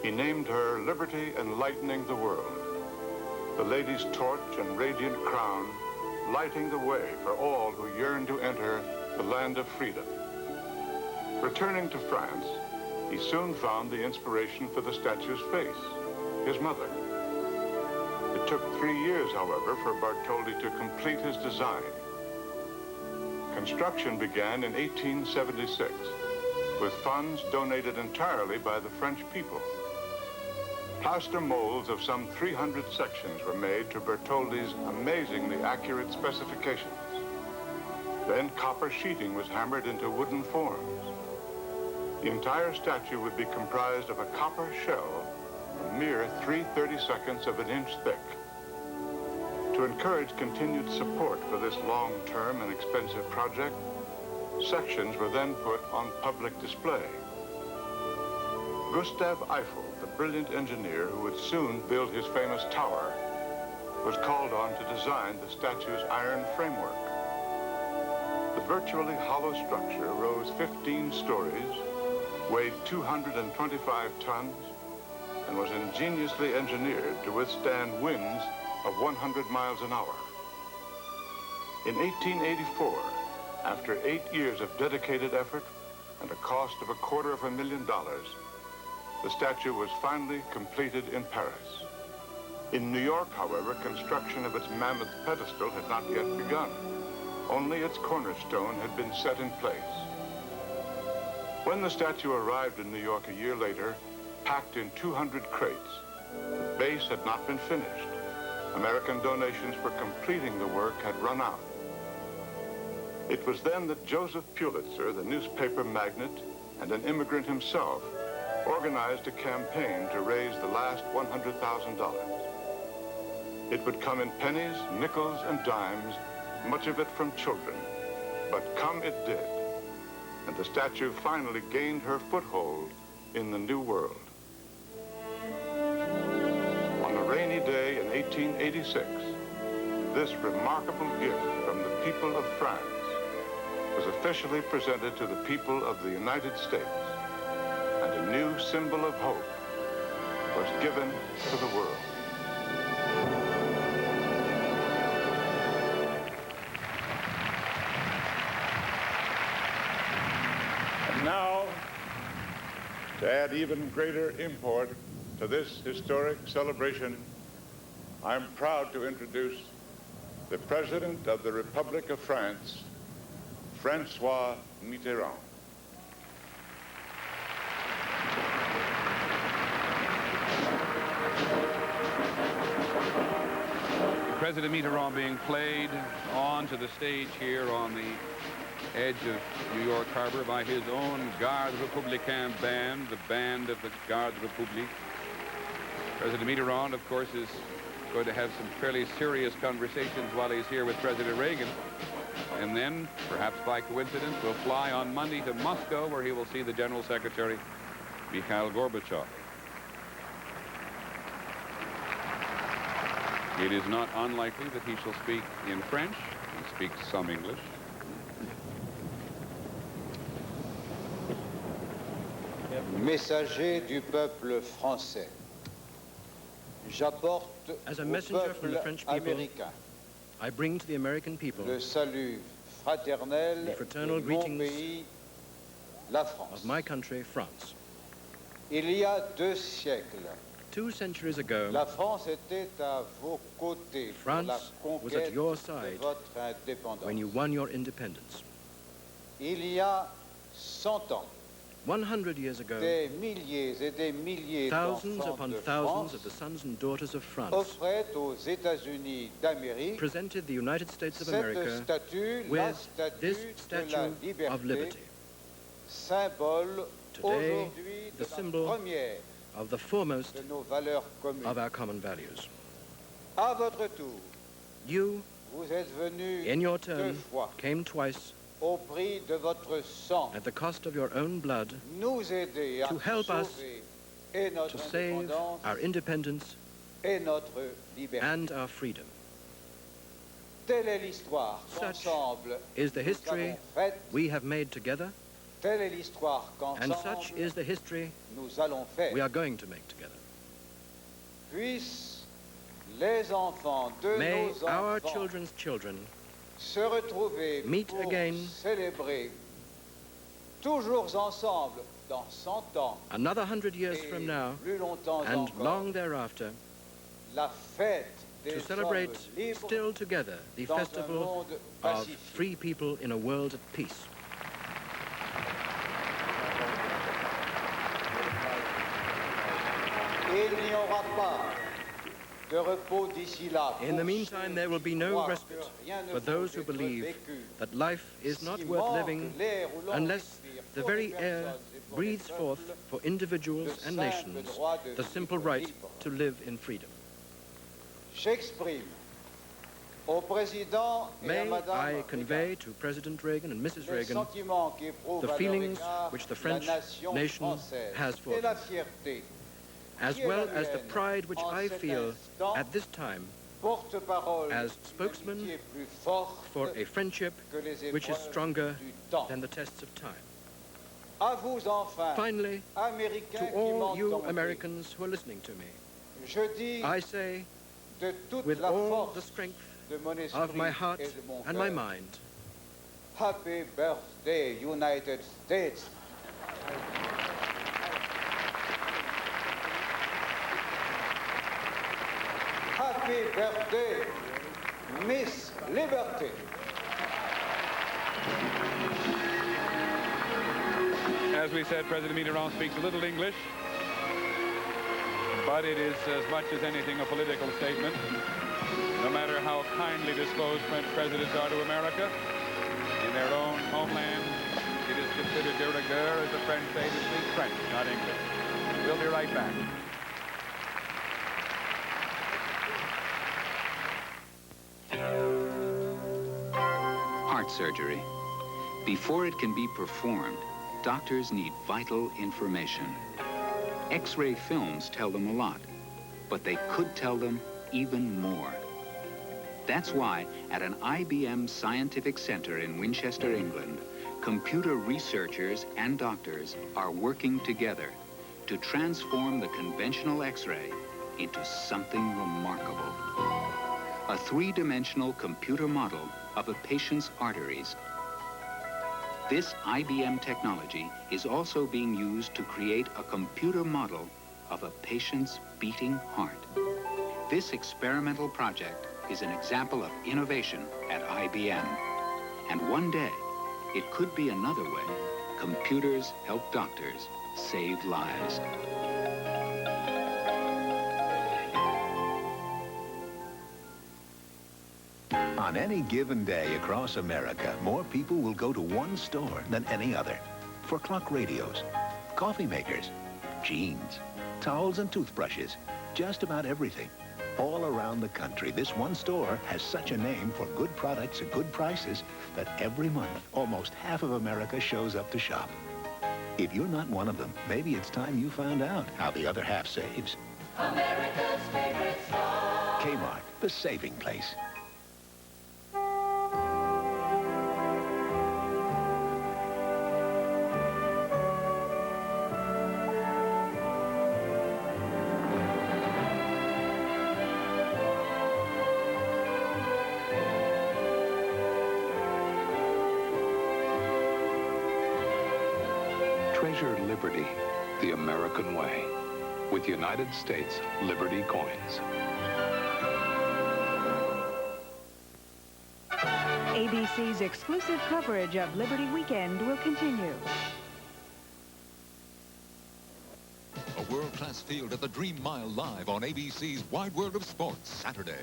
he named her Liberty Enlightening the World. the lady's torch and radiant crown lighting the way for all who yearn to enter the land of freedom. Returning to France, he soon found the inspiration for the statue's face, his mother. It took 3 years, however, for Bartholdi to complete his design. Construction began in 1876 with funds donated entirely by the French people. Plaster molds of some 300 sections were made to Bartholdi's amazingly accurate specifications. Then copper sheeting was hammered into wooden forms. The entire statue would be comprised of a copper shell, a mere 3/32 of an inch thick. To encourage continued support for this long-term and expensive project, sections were then put on public display. Gustave Eiffel, the brilliant engineer who would soon build his famous tower, was called on to design the statue's iron framework. The virtually hollow structure rose 15 stories, weighed 225 tons, and was ingeniously engineered to withstand winds of 100 miles an hour. In 1884, after 8 years of dedicated effort and a cost of $250,000, the statue was finally completed in Paris. In New York, however, construction of its mammoth pedestal had not yet begun. Only its cornerstone had been set in place. When the statue arrived in New York a year later, packed in 200 crates, the base had not been finished. American donations for completing the work had run out. It was then that Joseph Pulitzer, the newspaper magnate and an immigrant himself, organized a campaign to raise the last $100,000. It would come in pennies, nickels, and dimes, much of it from children. But come it did, and the statue finally gained her foothold in the New World. On a rainy day in 1886, this remarkable gift from the people of France was officially presented to the people of the United States, and a new symbol of hope was given to the world. And now, to add even greater import to this historic celebration, I'm proud to introduce the President of the Republic of France, François Mitterrand. President Mitterrand being played onto the stage here on the edge of New York Harbor by his own Garde Républicaine band, the band of the Garde République. President Mitterrand, of course, is going to have some fairly serious conversations while he's here with President Reagan. And then, perhaps by coincidence, will fly on Monday to Moscow, where he will see the General Secretary, Mikhail Gorbachev. It is not unlikely that he shall speak in French. He speaks some English. Messager du peuple français. J'apporte As a au messenger from the peuple French people, américain I bring to the American people le salut fraternel the fraternal de mon greetings pays, la France. of my country, France. Il y a 2 siècles, 2 centuries ago, la France était à vos côtés pour la France was at conquête your de side votre indépendance. when you won your independence. Il y a 100 ans, 100 years ago, des milliers et des milliers thousands d'enfants upon de thousands France of the sons and daughters of France offraient aux États-Unis d'Amérique presented the United States of cette America statue, la with statue this de la Statue of Liberty, symbole today aujourd'hui de the la symbol première of the foremost de nos valeurs communes. of our common values. À votre tour, You, vous êtes venu in your 2 turn, fois came twice au prix de votre sang at the cost of your own blood nous aider à to help us sauver et notre to save indépendance our independence et notre liberté. and our freedom. Telle est l'histoire Such qu'ensemble is the nous history avons faite. we have made together, Telle est l'histoire and such qu'ensemble is the history nous allons faire. we are going to make together. Puisse les enfants de May nos our enfants children's children se retrouver meet pour again célébrer toujours ensemble dans 100 ans another 100 years from now plus longtemps and encore, long thereafter la fête des to celebrate hommes libres still together the dans un festival monde of pacifique. free people in a world at peace. Il n'y aura pas de repos d'ici là. In the meantime, there will be no respite for those who believe that life is not worth living unless the very air breathes forth for individuals and nations the simple right to live in freedom. J'exprime au président et à May Madame I convey to President Reagan and Mrs. les Reagan sentiments qu'éprouve the à leur feelings égard which the la French nation nation française has for et la them, fierté as qui est well la as the mienne pride which en I cet feel instant, at this time porte-parole as d'une spokesman amitié plus forte for a friendship que les which is épreuves stronger du temps. than the tests of time. À vous enfin, Finally, Américains to qui all you m'entendez, Americans who are listening to me, je dis I say, de toute with la all the force strength de mon esprit of my heart et de mon and my cœur, mind, Happy birthday, United States. Happy birthday, Miss Liberty. As we said, President Mitterrand speaks a little English, but it is as much as anything a political statement. No matter how kindly disposed French presidents are to America, in their own homeland, it is considered de rigueur, as the French say, to speak French, not English. We'll be right back. Heart surgery. Before it can be performed, doctors need vital information. X-ray films tell them a lot, but they could tell them even more. That's why at an IBM scientific center in Winchester, England, computer researchers and doctors are working together to transform the conventional X-ray into something remarkable. A three-dimensional computer model of a patient's arteries. This IBM technology is also being used to create a computer model of a patient's beating heart. This experimental project is an example of innovation at IBM. And one day, it could be another way computers help doctors save lives. On any given day across America, more people will go to one store than any other. For clock radios, coffee makers, jeans, towels and toothbrushes, just about everything. All around the country, this one store has such a name for good products at good prices that every month, almost half of America shows up to shop. If you're not one of them, maybe it's time you found out how the other half saves. America's favorite store. Kmart, the saving place. Treasure liberty the American way with United States Liberty coins. ABC's exclusive coverage of Liberty Weekend will continue. A world-class field at the Dream Mile live on ABC's Wide World of Sports Saturday.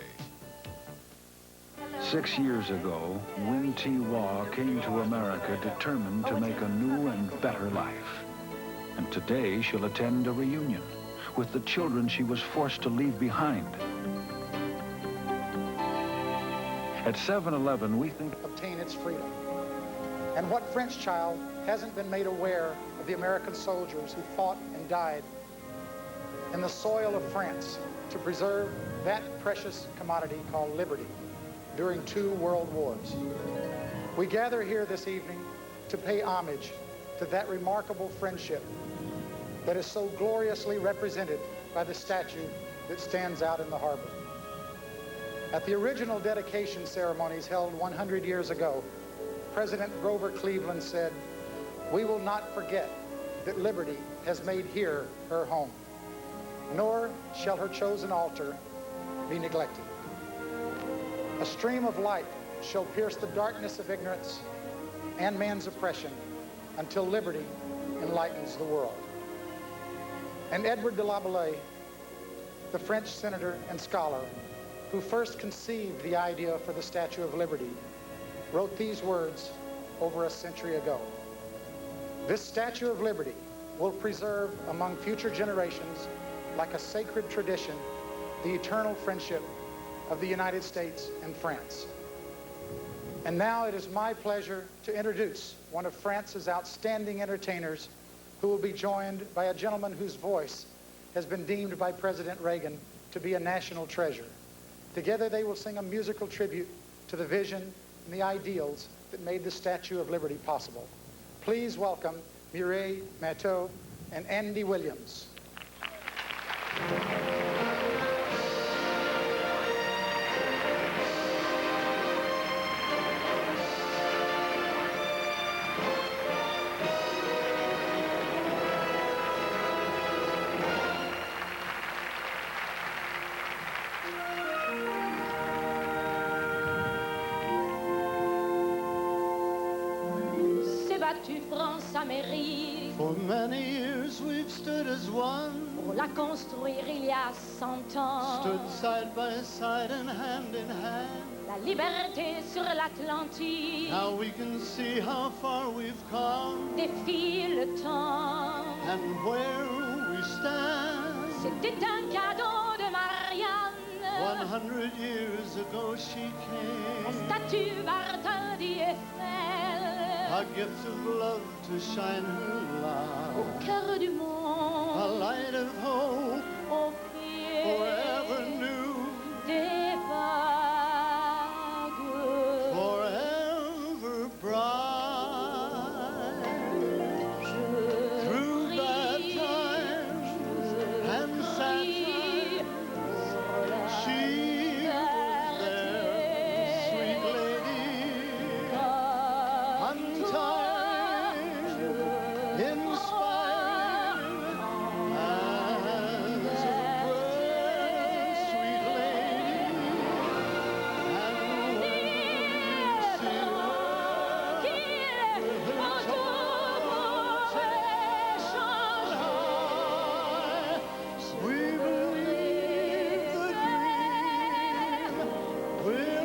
6 years ago, Win T. Waugh came to America determined to make a new and better life. And today she'll attend a reunion with the children she was forced to leave behind. At 7-Eleven, we think obtain its freedom. And what French child hasn't been made aware of the American soldiers who fought and died in the soil of France to preserve that precious commodity called liberty during 2 world wars? We gather here this evening to pay homage to that remarkable friendship that is so gloriously represented by the statue that stands out in the harbor. At the original dedication ceremonies held 100 years ago, President Grover Cleveland said, "We will not forget that liberty has made here her home, nor shall her chosen altar be neglected. A stream of light shall pierce the darkness of ignorance and man's oppression until liberty enlightens the world." And Edward de la Bellay, the French senator and scholar who first conceived the idea for the Statue of Liberty, wrote these words over a century ago: "This Statue of Liberty will preserve among future generations, like a sacred tradition, the eternal friendship of the United States and France." And now it is my pleasure to introduce one of France's outstanding entertainers, who will be joined by a gentleman whose voice has been deemed by President Reagan to be a national treasure. Together they will sing a musical tribute to the vision and the ideals that made the Statue of Liberty possible. Please welcome Mireille Matteau and Andy Williams. Amérique. For many years we've stood as one. Pour la construire il y a 100 ans. Stood side by side and hand in hand. La liberté sur l'Atlantique. Now we can see how far we've come. Défie le temps. And where we stand. C'était un cadeau de Marianne. 100 years ago she came. La statue Martin d'Eiffel. A gift of love to shine her light. Au cœur du monde. A light of hope. Au pied. Forever new. Des vagues. Forever bright. Through bad times and sad times, she was there, sweet lady. Untied, inspired, as a brave sweet lady. And when we see her with her toes held high, we believe the dream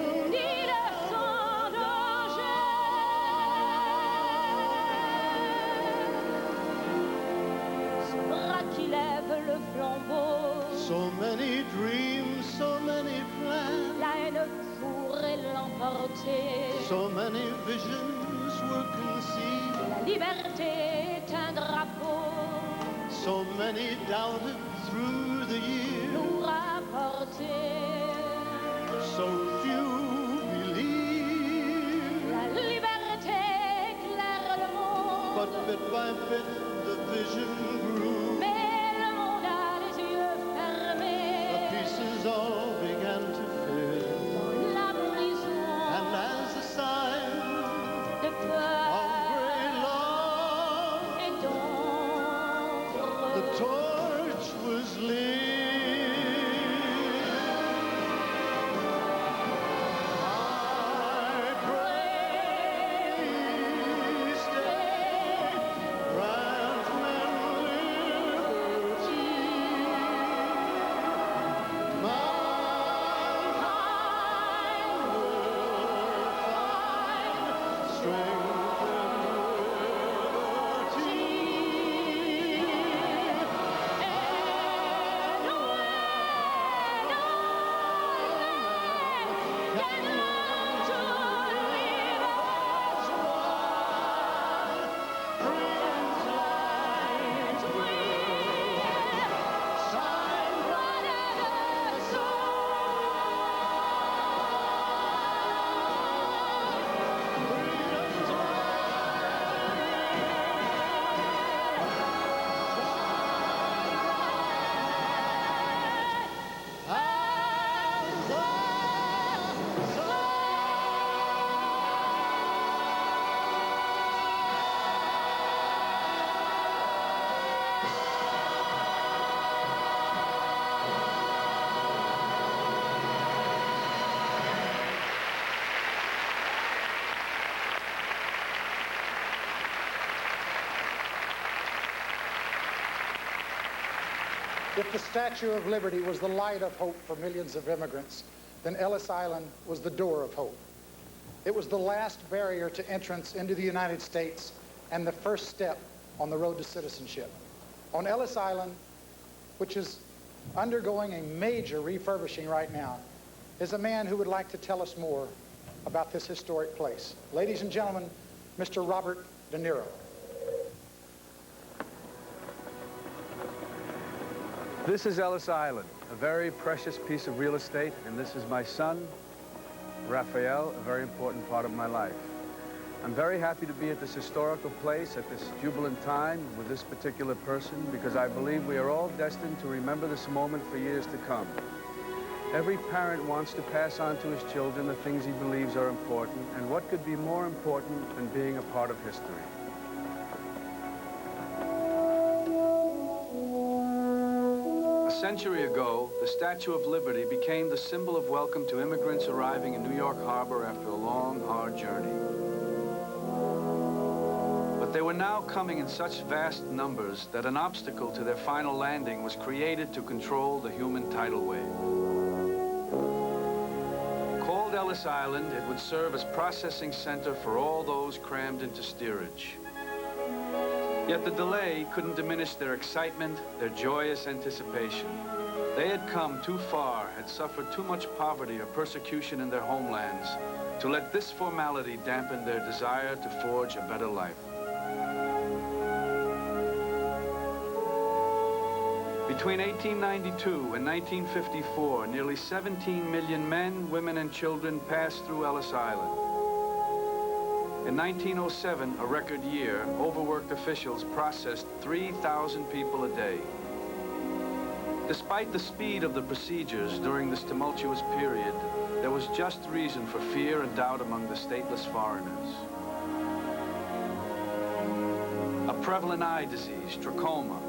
will qui lève le flambeau. So many dreams, so many plans. La haine pourrait l'emporter. So many visions were conceived. La liberté est un drapeau. So many doubted through the years. Nous rapporter. So few believe. La liberté éclaire le monde. But bit by bit the vision grew. Mais le monde a les yeux fermés. The pieces all began to fill. Dans la prison. And as a sign de peur. of great love Et d'ombre. the torch was lit. I pray stay, grant men If the Statue of Liberty was the light of hope for millions of immigrants, then Ellis Island was the door of hope. It was the last barrier to entrance into the United States and the first step on the road to citizenship. On Ellis Island, which is undergoing a major refurbishing right now, is a man who would like to tell us more about this historic place. Ladies and gentlemen, Mr. Robert De Niro. This is Ellis Island, a very precious piece of real estate, and this is my son, Raphael, a very important part of my life. I'm very happy to be at this historical place at this jubilant time with this particular person because I believe we are all destined to remember this moment for years to come. Every parent wants to pass on to his children the things he believes are important, and what could be more important than being a part of history? A century ago, the Statue of Liberty became the symbol of welcome to immigrants arriving in New York Harbor after a long, hard journey. But they were now coming in such vast numbers that an obstacle to their final landing was created to control the human tidal wave. Called Ellis Island, it would serve as processing center for all those crammed into steerage. Yet the delay couldn't diminish their excitement, their joyous anticipation. They had come too far, had suffered too much poverty or persecution in their homelands to let this formality dampen their desire to forge a better life. Between 1892 and 1954, nearly 17 million men, women, and children passed through Ellis Island. In 1907, a record year, overworked officials processed 3,000 people a day. Despite the speed of the procedures during this tumultuous period, there was just reason for fear and doubt among the stateless foreigners. A prevalent eye disease, trachoma,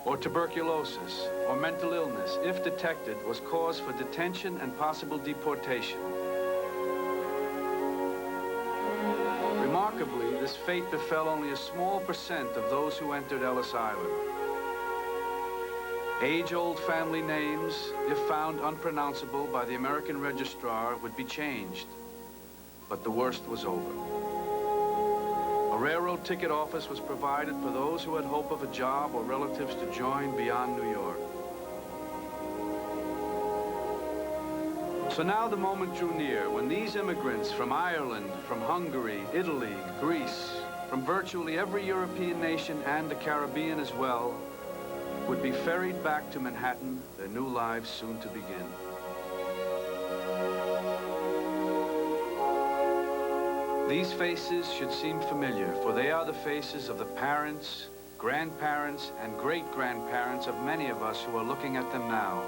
or tuberculosis, or mental illness, if detected, was cause for detention and possible deportation. Remarkably, this fate befell only a small percent of those who entered Ellis Island. Age-old family names, if found unpronounceable by the American registrar, would be changed. But the worst was over. A railroad ticket office was provided for those who had hope of a job or relatives to join beyond New York. So now the moment drew near when these immigrants from Ireland, from Hungary, Italy, Greece, from virtually every European nation and the Caribbean as well, would be ferried back to Manhattan, their new lives soon to begin. These faces should seem familiar, for they are the faces of the parents, grandparents, and great-grandparents of many of us who are looking at them now.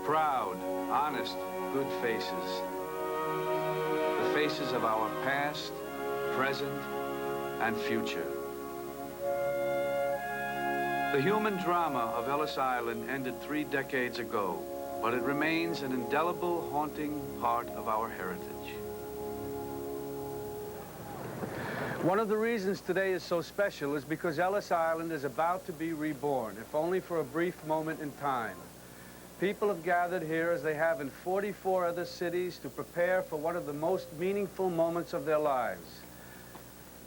Proud, honest, good faces. The faces of our past, present, and future. The human drama of Ellis Island ended 3 decades ago, but it remains an indelible, haunting part of our heritage. One of the reasons today is so special is because Ellis Island is about to be reborn, if only for a brief moment in time. People have gathered here, as they have in 44 other cities, to prepare for one of the most meaningful moments of their lives.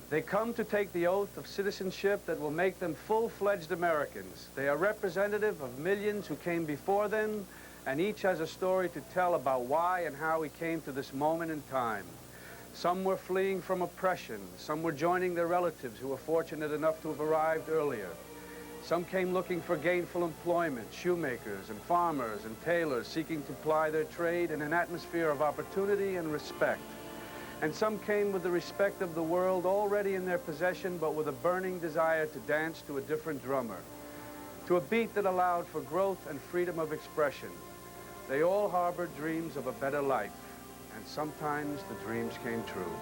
They come to take the oath of citizenship that will make them full-fledged Americans. They are representative of millions who came before them, and each has a story to tell about why and how he came to this moment in time. Some were fleeing from oppression. Some were joining their relatives who were fortunate enough to have arrived earlier. Some came looking for gainful employment, shoemakers and farmers and tailors seeking to ply their trade in an atmosphere of opportunity and respect. And some came with the respect of the world already in their possession, but with a burning desire to dance to a different drummer, to a beat that allowed for growth and freedom of expression. They all harbored dreams of a better life. And sometimes the dreams came true.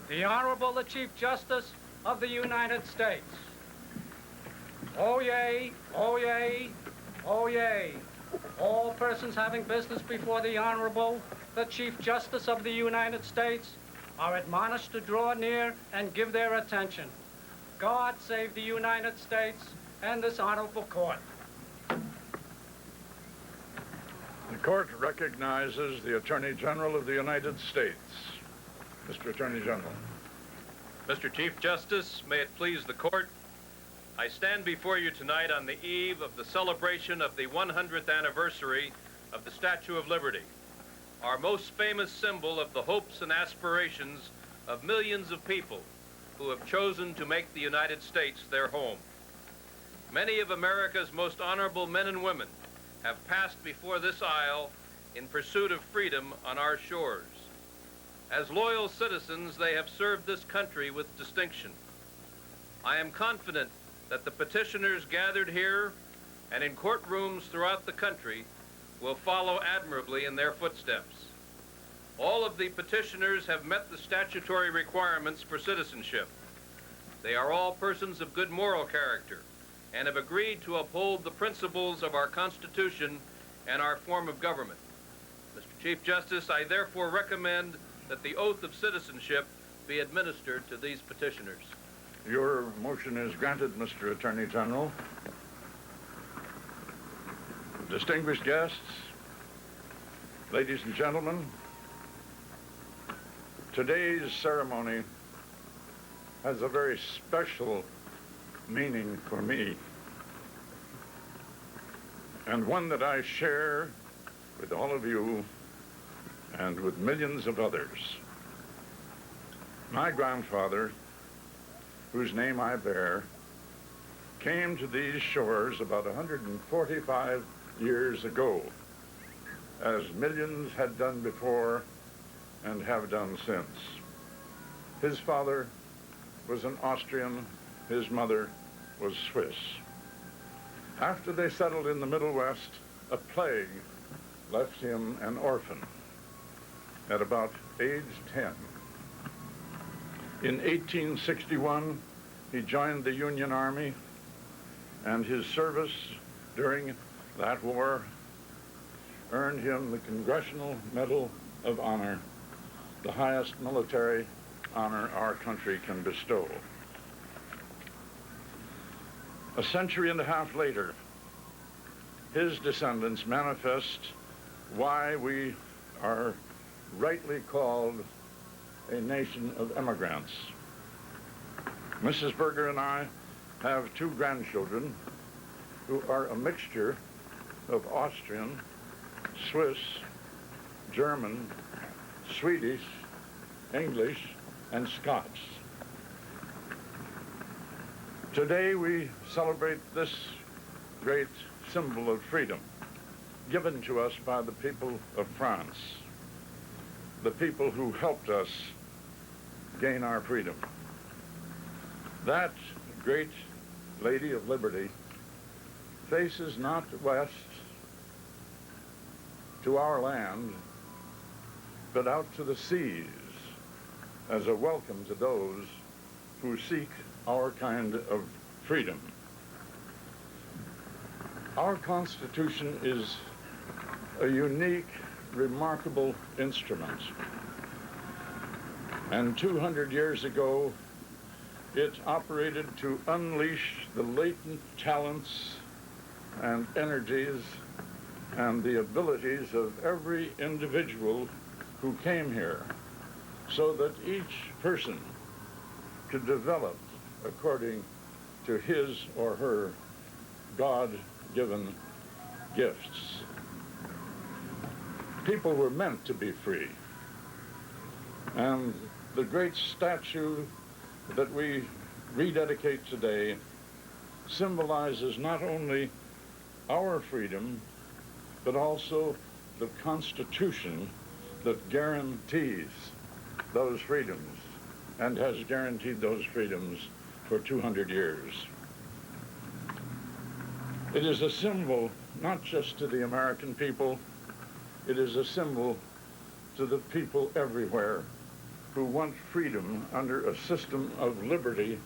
The Honorable the Chief Justice of the United States. Oh yay, oh yay, oh yay. All persons having business before the Honorable, the Chief Justice of the United States, are admonished to draw near and give their attention. God save the United States and this honorable court. The court recognizes the Attorney General of the United States. Mr. Attorney General. Mr. Chief Justice, may it please the court, I stand before you tonight on the eve of the celebration of the 100th anniversary of the Statue of Liberty, our most famous symbol of the hopes and aspirations of millions of people who have chosen to make the United States their home. Many of America's most honorable men and women have passed before this aisle in pursuit of freedom on our shores. As loyal citizens, they have served this country with distinction. I am confident that the petitioners gathered here and in courtrooms throughout the country will follow admirably in their footsteps. All of the petitioners have met the statutory requirements for citizenship. They are all persons of good moral character and have agreed to uphold the principles of our Constitution and our form of government. Mr. Chief Justice, I therefore recommend that the oath of citizenship be administered to these petitioners. Your motion is granted, Mr. Attorney General. Distinguished guests, ladies and gentlemen, today's ceremony has a very special meaning for me, and one that I share with all of you and with millions of others. My grandfather, whose name I bear, came to these shores about 145 years ago, as millions had done before and have done since. His father was an Austrian, his mother was Swiss. After they settled in the Middle West, a plague left him an orphan at about age 10. In 1861, he joined the Union Army, and his service during that war earned him the Congressional Medal of Honor, the highest military honor our country can bestow. A century and a half later, his descendants manifest why we are rightly called a nation of immigrants. Mrs. Berger and I have two grandchildren who are a mixture of Austrian, Swiss, German, Swedish, English, and Scots. Today we celebrate this great symbol of freedom given to us by the people of France, the people who helped us gain our freedom. That great Lady of Liberty faces not west to our land, but out to the seas as a welcome to those who seek our kind of freedom. Our Constitution is a unique, remarkable instrument. And 200 years ago, it operated to unleash the latent talents and energies and the abilities of every individual who came here, so that each person could develop according to his or her God-given gifts. People were meant to be free. And the great statue that we rededicate today symbolizes not only our freedom, but also the Constitution that guarantees those freedoms and has guaranteed those freedoms for 200 years. It is a symbol not just to the American people, it is a symbol to the people everywhere who want freedom under a system of liberty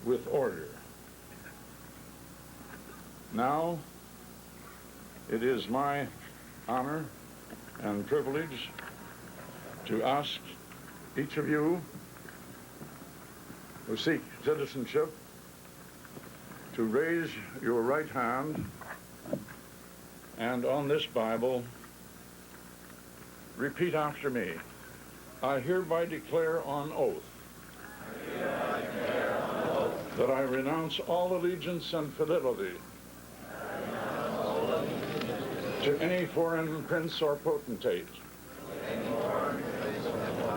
with order. Now, It is my honor and privilege to ask each of you who seek citizenship to raise your right hand and on this Bible repeat after me. I hereby declare on oath that I renounce all allegiance and fidelity to any foreign prince or potentate,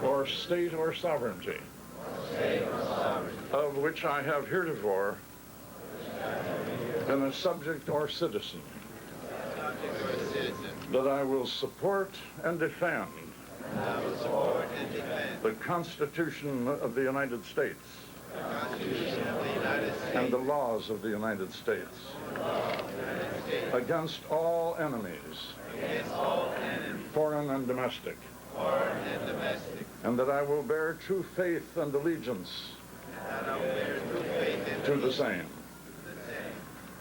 or state or sovereignty, of which I have heretofore been a subject or citizen, that I will support and defend the Constitution of the United States and the laws of the United States against all enemies, foreign and domestic, and that I will bear true faith and allegiance to the same,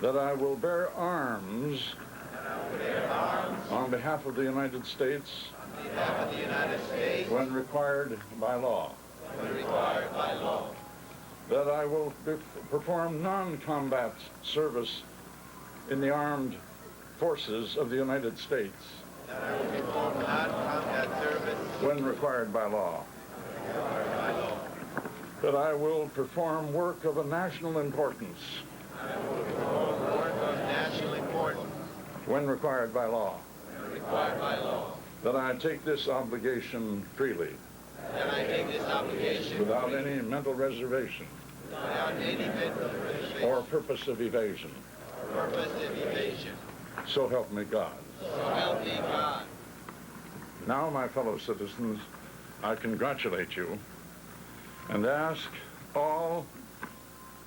that I will bear arms on behalf of the United States when required by law, that I will perform non-combat service in the armed forces of the United States when required by law, that I will perform work of a national importance when required by law, that I take this obligation freely, without any mental reservation or purpose of evasion. So help me God. Now, my fellow citizens, I congratulate you and ask all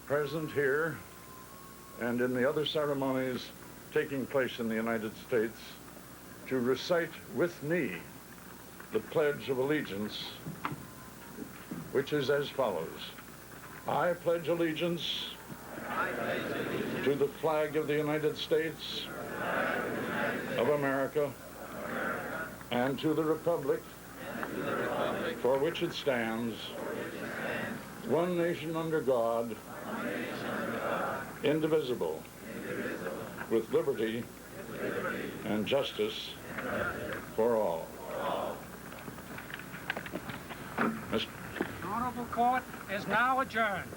present here and in the other ceremonies taking place in the United States to recite with me the Pledge of Allegiance, which is as follows. I pledge allegiance to the flag of the United States of America and to the republic for which it stands, one nation under God, indivisible, with liberty and justice for all. The Honorable Court is now adjourned.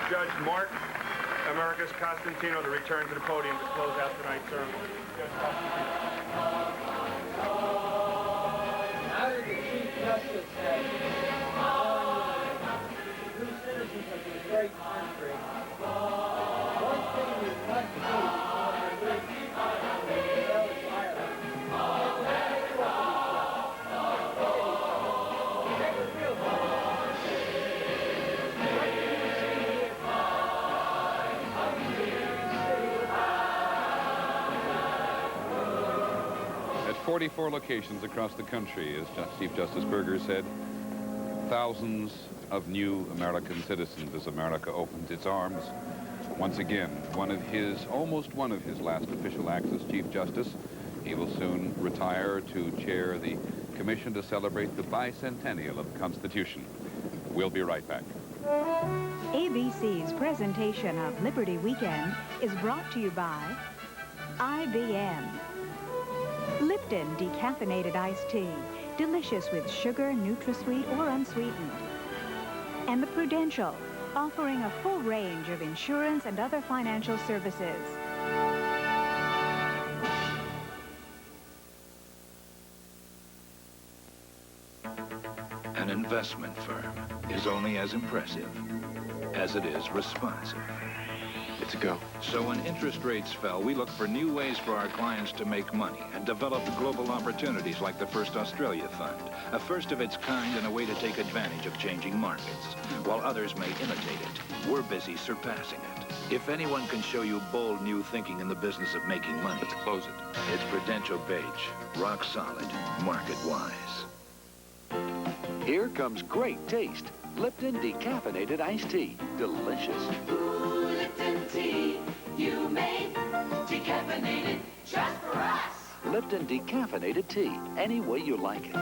Judge Mark Americus Costantino to return to the podium to close out tonight's ceremony. How did the Chief Justice say, new citizens of this great country, one thing you must do when you live in Ellis Island At 44 locations across the country, as Chief Justice Berger said, thousands of new American citizens as America opens its arms. Once again, almost one of his last official acts as Chief Justice. He will soon retire to chair the commission to celebrate the bicentennial of the Constitution. We'll be right back. ABC's presentation of Liberty Weekend is brought to you by IBM. Lipton decaffeinated iced tea, delicious with sugar, NutraSweet, or unsweetened. And the Prudential, offering a full range of insurance and other financial services. An investment firm is only as impressive as it is responsive. It's a go. So when interest rates fell, we looked for new ways for our clients to make money and developed global opportunities like the First Australia Fund, a first of its kind and a way to take advantage of changing markets. While others may imitate it, we're busy surpassing it. If anyone can show you bold new thinking in the business of making money, let's close it. It's Prudential Beige, rock solid, market wise. Here comes great taste. Lipton decaffeinated iced tea. Delicious. Ooh, Lipton tea, you made decaffeinated just for us. Lipton decaffeinated tea. Any way you like it.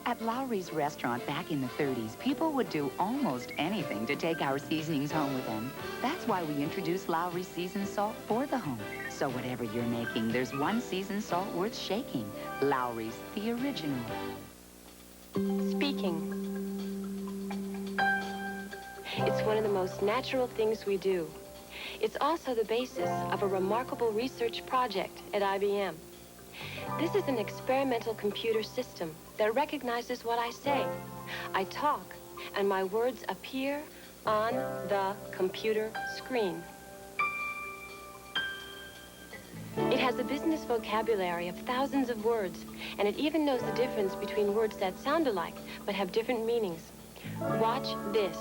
At Lowry's restaurant back in the 30s, people would do almost anything to take our seasonings home with them. That's why we introduced Lowry's seasoned salt for the home. So whatever you're making, there's one seasoned salt worth shaking. Lowry's, the original. Speaking. It's one of the most natural things we do. It's also the basis of a remarkable research project at IBM. This is an experimental computer system that recognizes what I say. I talk, and my words appear on the computer screen. It has a business vocabulary of thousands of words, and it even knows the difference between words that sound alike but have different meanings. Watch this.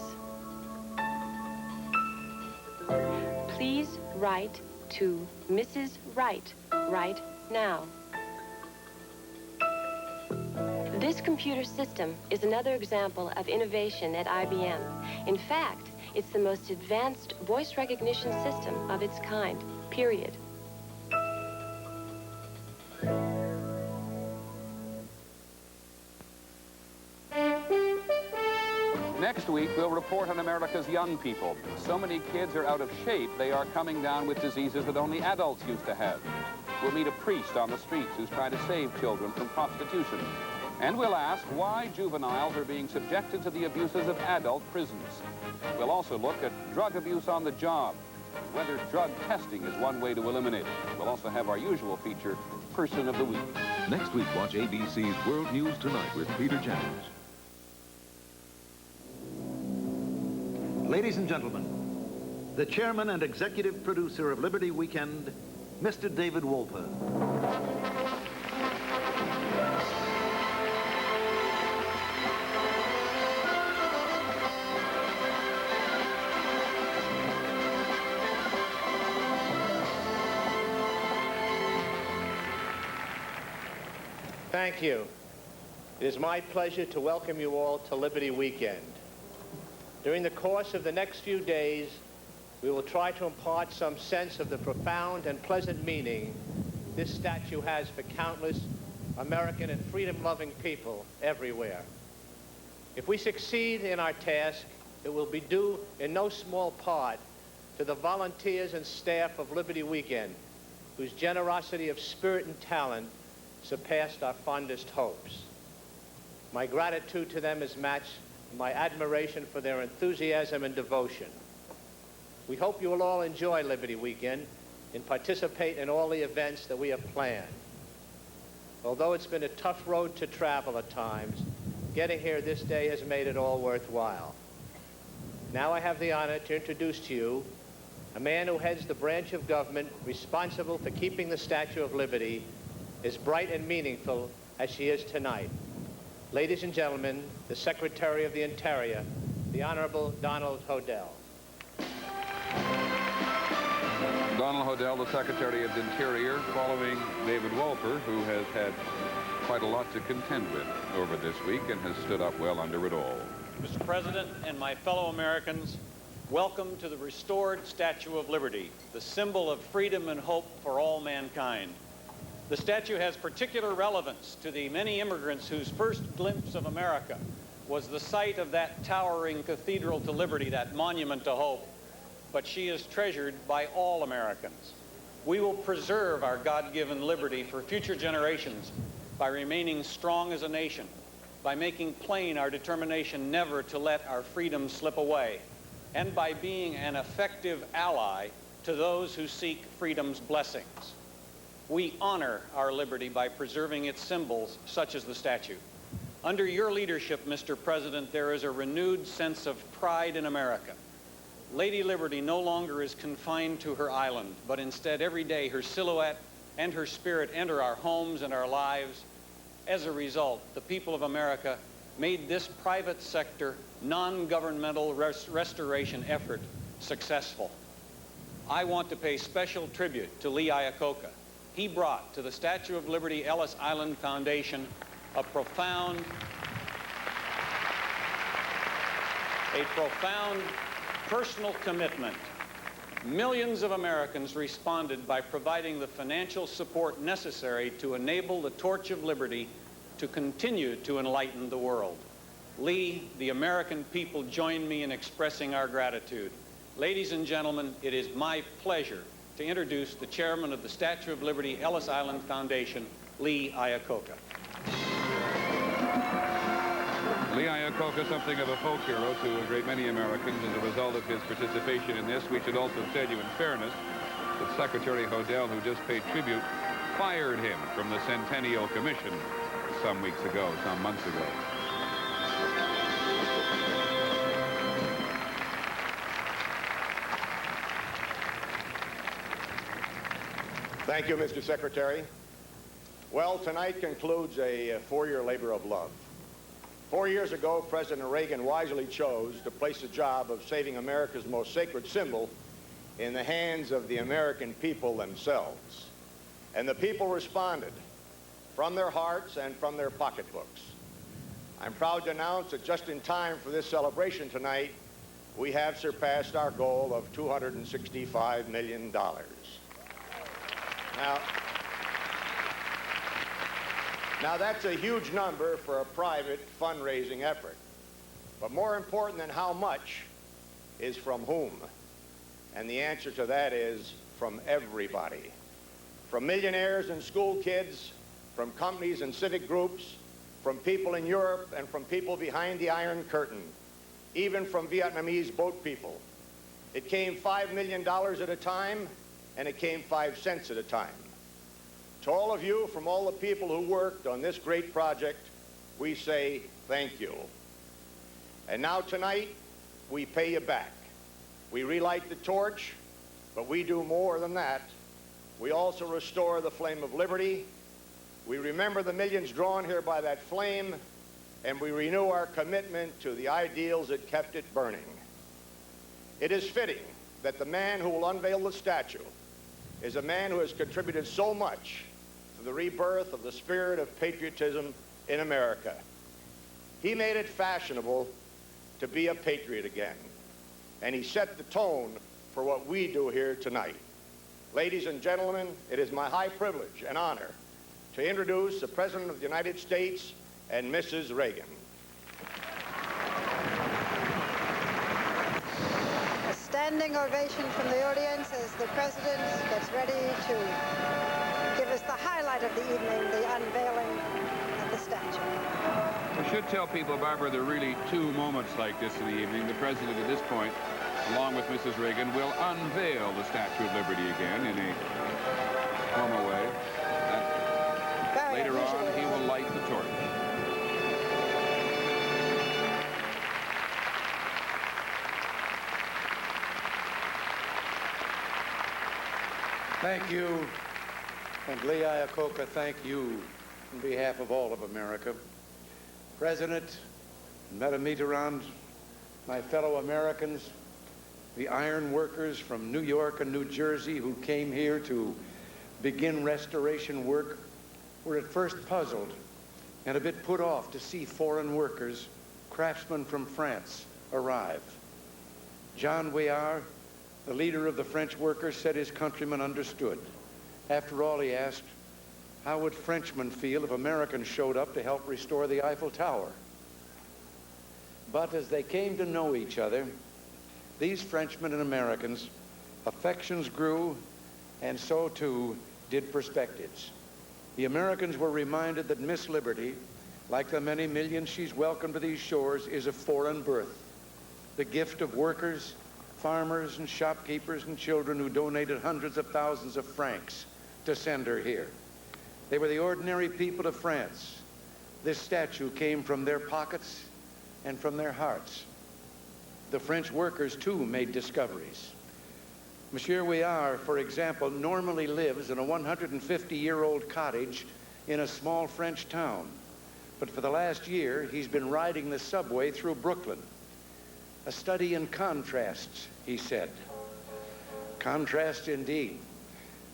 Please write to Mrs. Wright right now. This computer system is another example of innovation at IBM. In fact, it's the most advanced voice recognition system of its kind, period. Next week, we'll report on America's young people. So many kids are out of shape, they are coming down with diseases that only adults used to have. We'll meet a priest on the streets who's trying to save children from prostitution. And we'll ask why juveniles are being subjected to the abuses of adult prisons. We'll also look at drug abuse on the job, whether drug testing is one way to eliminate it. We'll also have our usual feature, Person of the Week. Next week, watch ABC's World News Tonight with Peter James. Ladies and gentlemen, the chairman and executive producer of Liberty Weekend, Mr. David Wolper. Thank you. It is my pleasure to welcome you all to Liberty Weekend. During the course of the next few days, we will try to impart some sense of the profound and pleasant meaning this statue has for countless American and freedom-loving people everywhere. If we succeed in our task, it will be due in no small part to the volunteers and staff of Liberty Weekend, whose generosity of spirit and talent surpassed our fondest hopes. My gratitude to them is matched by my admiration for their enthusiasm and devotion. We hope you will all enjoy Liberty Weekend and participate in all the events that we have planned. Although it's been a tough road to travel at times, getting here this day has made it all worthwhile. Now I have the honor to introduce to you a man who heads the branch of government responsible for keeping the Statue of Liberty as bright and meaningful as she is tonight. Ladies and gentlemen, the Secretary of the Interior, the Honorable Donald Hodel. Donald Hodel, the Secretary of the Interior, following David Wolper, who has had quite a lot to contend with over this week and has stood up well under it all. Mr. President and my fellow Americans, welcome to the restored Statue of Liberty, the symbol of freedom and hope for all mankind. The statue has particular relevance to the many immigrants whose first glimpse of America was the sight of that towering cathedral to liberty, that monument to hope. But she is treasured by all Americans. We will preserve our God-given liberty for future generations by remaining strong as a nation, by making plain our determination never to let our freedom slip away, and by being an effective ally to those who seek freedom's blessings. We honor our liberty by preserving its symbols, such as the statue. Under your leadership, Mr. President, there is a renewed sense of pride in America. Lady Liberty no longer is confined to her island, but instead every day her silhouette and her spirit enter our homes and our lives. As a result, the people of America made this private sector, non-governmental restoration effort successful. I want to pay special tribute to Lee Iacocca. He brought to the Statue of Liberty Ellis Island Foundation a profound a profound personal commitment. Millions of Americans responded by providing the financial support necessary to enable the torch of liberty to continue to enlighten the world. Lee, the American people join me in expressing our gratitude. Ladies and gentlemen, it is my pleasure to introduce the chairman of the Statue of Liberty Ellis Island Foundation, Lee Iacocca. Lee Iacocca, something of a folk hero to a great many Americans as a result of his participation in this. We should also tell you, in fairness, that Secretary Hodel, who just paid tribute, fired him from the Centennial Commission some weeks ago, some months ago. Thank you, Mr. Secretary. Well, tonight concludes a four-year labor of love. 4 years ago, President Reagan wisely chose to place the job of saving America's most sacred symbol in the hands of the American people themselves. And the people responded from their hearts and from their pocketbooks. I'm proud to announce that just in time for this celebration tonight, we have surpassed our goal of $265 million. Now, that's a huge number for a private fundraising effort. But more important than how much is from whom. And the answer to that is from everybody. From millionaires and school kids, from companies and civic groups, from people in Europe and from people behind the Iron Curtain, even from Vietnamese boat people. It came $5 million at a time, and it came 5 cents at a time. To all of you, from all the people who worked on this great project, we say thank you. And now tonight, we pay you back. We relight the torch, but we do more than that. We also restore the flame of liberty. We remember the millions drawn here by that flame, and we renew our commitment to the ideals that kept it burning. It is fitting that the man who will unveil the statue is a man who has contributed so much to the rebirth of the spirit of patriotism in America. He made it fashionable to be a patriot again, and he set the tone for what we do here tonight. Ladies and gentlemen, it is my high privilege and honor to introduce the President of the United States and Mrs. Reagan. A standing ovation from the audience as the President gets ready to give us the highlight of the evening, the unveiling of the statue. We should tell people, Barbara, there are really two moments like this in the evening. The President at this point, along with Mrs. Reagan, will unveil the Statue of Liberty again in a formal way. Later on, he will light the torch. Thank you. And Lee Iacocca, thank you on behalf of all of America. President, Madame Mitterrand, my fellow Americans, the iron workers from New York and New Jersey who came here to begin restoration work were at first puzzled and a bit put off to see foreign workers, craftsmen from France, arrive. Jean Ouillard, the leader of the French workers, said his countrymen understood. After all, he asked, how would Frenchmen feel if Americans showed up to help restore the Eiffel Tower? But as they came to know each other, these Frenchmen and Americans, affections grew, and so too did perspectives. The Americans were reminded that Miss Liberty, like the many millions she's welcomed to these shores, is of foreign birth, the gift of workers, farmers, and shopkeepers and children who donated hundreds of thousands of francs to send her here. They were the ordinary people of France. This statue came from their pockets and from their hearts. The French workers, too, made discoveries. Monsieur Ouillard, for example, normally lives in a 150-year-old cottage in a small French town. But for the last year, he's been riding the subway through Brooklyn. A study in contrasts, he said. Contrasts indeed.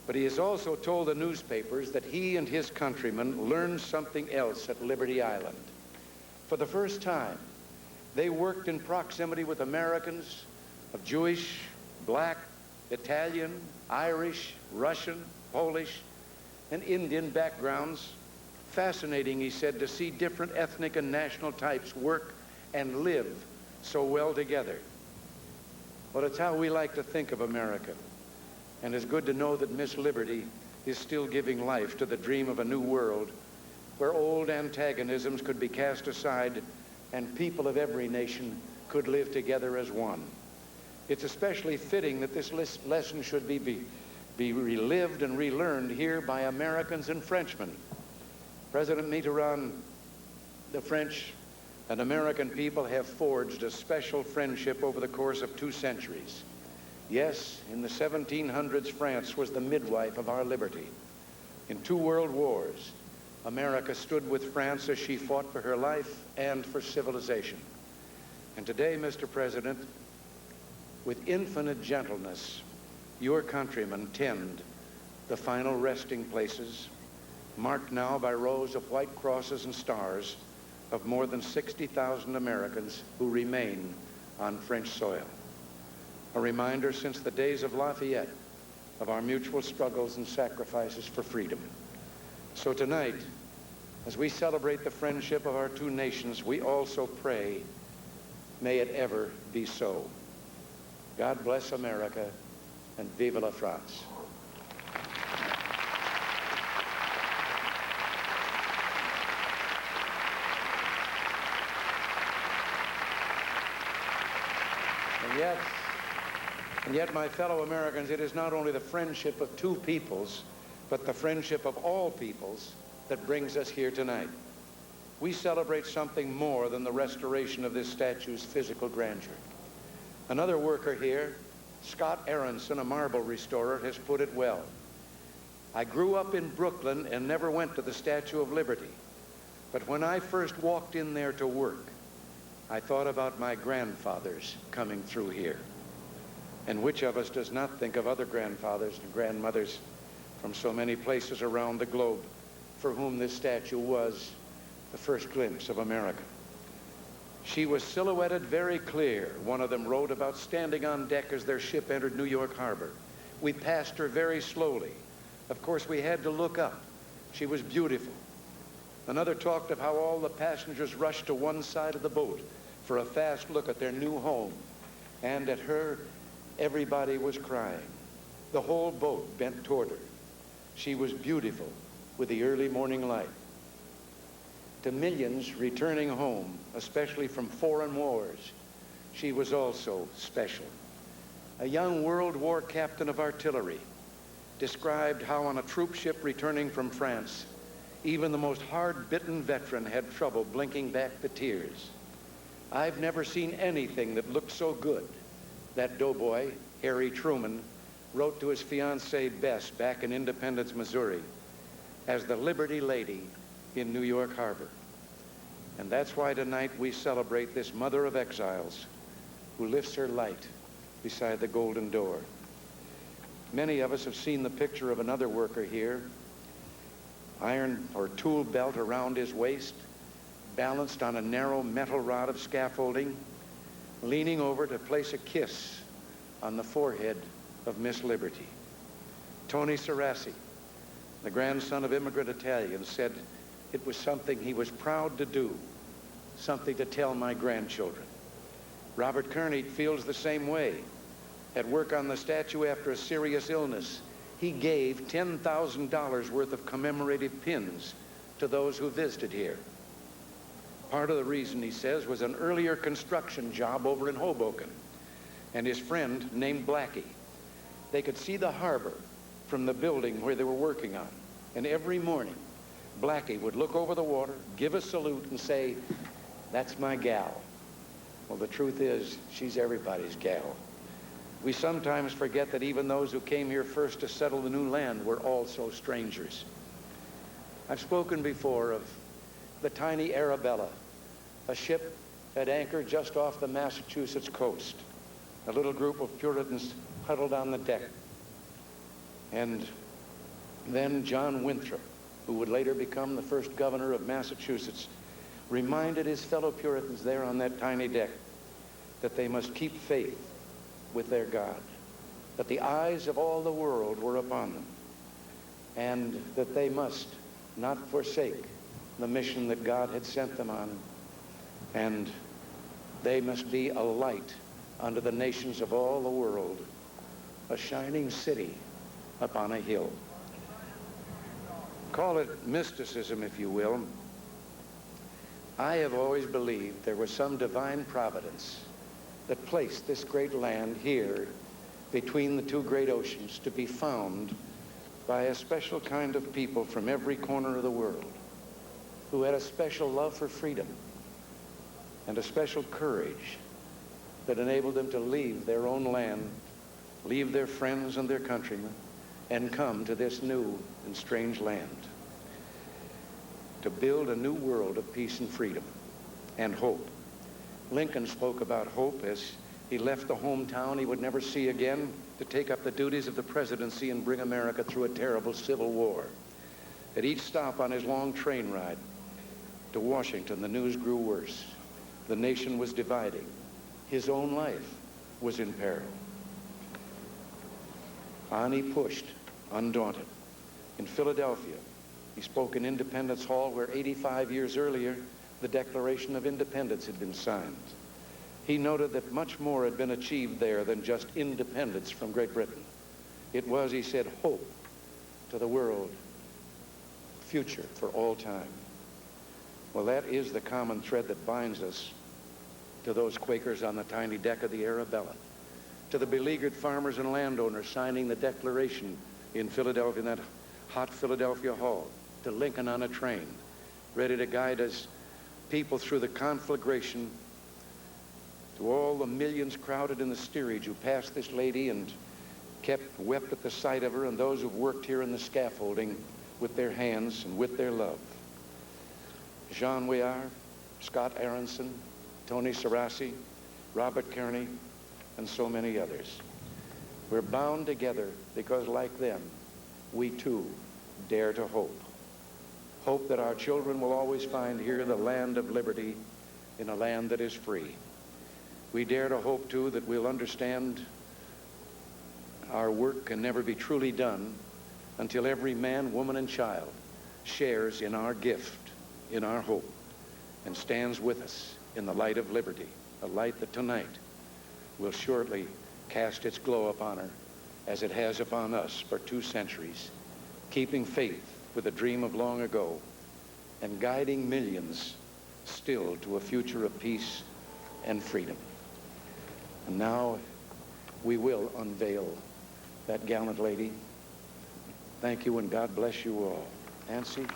But he has also told the newspapers that he and his countrymen learned something else at Liberty Island. For the first time, They worked in proximity with Americans of Jewish, black, Italian, Irish, Russian, Polish, and Indian backgrounds. Fascinating, he said, to see different ethnic and national types work and live so well together. But it's how we like to think of America. And it's good to know that Miss Liberty is still giving life to the dream of a new world where old antagonisms could be cast aside and people of every nation could live together as one. It's especially fitting that this lesson should be relived and relearned here by Americans and Frenchmen. President Mitterrand, the French and American people have forged a special friendship over the course of 2 centuries. Yes, in the 1700s, France was the midwife of our liberty. In 2 world wars, America stood with France as she fought for her life and for civilization. And today, Mr. President, with infinite gentleness, your countrymen tend the final resting places, marked now by rows of white crosses and stars, of more than 60,000 Americans who remain on French soil. A reminder since the days of Lafayette of our mutual struggles and sacrifices for freedom. So tonight, as we celebrate the friendship of our 2 nations, we also pray, may it ever be so. God bless America, and vive la France. And yet, my fellow Americans, it is not only the friendship of 2 peoples, but the friendship of all peoples that brings us here tonight. We celebrate something more than the restoration of this statue's physical grandeur. Another worker here, Scott Aronson, a marble restorer, has put it well. I grew up in Brooklyn and never went to the Statue of Liberty. But when I first walked in there to work, I thought about my grandfathers coming through here. And which of us does not think of other grandfathers and grandmothers from so many places around the globe for whom this statue was the first glimpse of America? She was silhouetted very clear. One of them wrote about standing on deck as their ship entered New York Harbor. We passed her very slowly. Of course, we had to look up. She was beautiful. Another talked of how all the passengers rushed to one side of the boat for a fast look at their new home. And at her, everybody was crying. The whole boat bent toward her. She was beautiful with the early morning light. To millions returning home, especially from foreign wars, she was also special. A young World War captain of artillery described how on a troop ship returning from France, even the most hard-bitten veteran had trouble blinking back the tears. I've never seen anything that looked so good, that doughboy, Harry Truman, wrote to his fiancée Bess back in Independence, Missouri, as the Liberty Lady in New York Harbor. And that's why tonight we celebrate this mother of exiles who lifts her light beside the golden door. Many of us have seen the picture of another worker here, iron or tool belt around his waist, balanced on a narrow metal rod of scaffolding, leaning over to place a kiss on the forehead of Miss Liberty. Tony Serassi, the grandson of immigrant Italians, said it was something he was proud to do, something to tell my grandchildren. Robert Kearney feels the same way. At work on the statue after a serious illness, he gave $10,000 worth of commemorative pins to those who visited here. Part of the reason, he says, was an earlier construction job over in Hoboken, and his friend named Blackie. They could see the harbor from the building where they were working on, and every morning, Blackie would look over the water, give a salute, and say, "That's my gal." Well, the truth is, she's everybody's gal. We sometimes forget that even those who came here first to settle the new land were also strangers. I've spoken before of the tiny Arabella, a ship at anchor just off the Massachusetts coast. A little group of Puritans huddled on the deck. And then John Winthrop, who would later become the first governor of Massachusetts, reminded his fellow Puritans there on that tiny deck that they must keep faith with their God, that the eyes of all the world were upon them, and that they must not forsake the mission that God had sent them on, and they must be a light unto the nations of all the world, a shining city upon a hill. Call it mysticism, if you will. I have always believed there was some divine providence that placed this great land here between the two great oceans to be found by a special kind of people from every corner of the world who had a special love for freedom and a special courage that enabled them to leave their own land, leave their friends and their countrymen, and come to this new and strange land to build a new world of peace and freedom and hope. Lincoln spoke about hope as he left the hometown he would never see again to take up the duties of the presidency and bring America through a terrible civil war. At each stop on his long train ride to Washington, the news grew worse. The nation was dividing. His own life was in peril. On he pushed, undaunted. In Philadelphia, he spoke in Independence Hall, where 85 years earlier, the Declaration of Independence had been signed. He noted that much more had been achieved there than just independence from Great Britain. It was, he said, hope to the world, future for all time. Well, that is the common thread that binds us to those Quakers on the tiny deck of the Arabella, to the beleaguered farmers and landowners signing the Declaration in Philadelphia, in that hot Philadelphia hall, to Lincoln on a train, ready to guide us people through the conflagration, to all the millions crowded in the steerage who passed this lady and wept at the sight of her, and those who've worked here in the scaffolding with their hands and with their love. Jean Weir, Scott Aronson, Tony Sarasi, Robert Kearney, and so many others. We're bound together because, like them, we too dare to hope. Hope that our children will always find here the land of liberty in a land that is free. We dare to hope, too, that we'll understand our work can never be truly done until every man, woman, and child shares in our gift, in our hope, and stands with us in the light of liberty, a light that tonight will shortly cast its glow upon her as it has upon us for 2 centuries, keeping faith with a dream of long ago and guiding millions still to a future of peace and freedom. And now we will unveil that gallant lady. Thank you, and God bless you all. Nancy?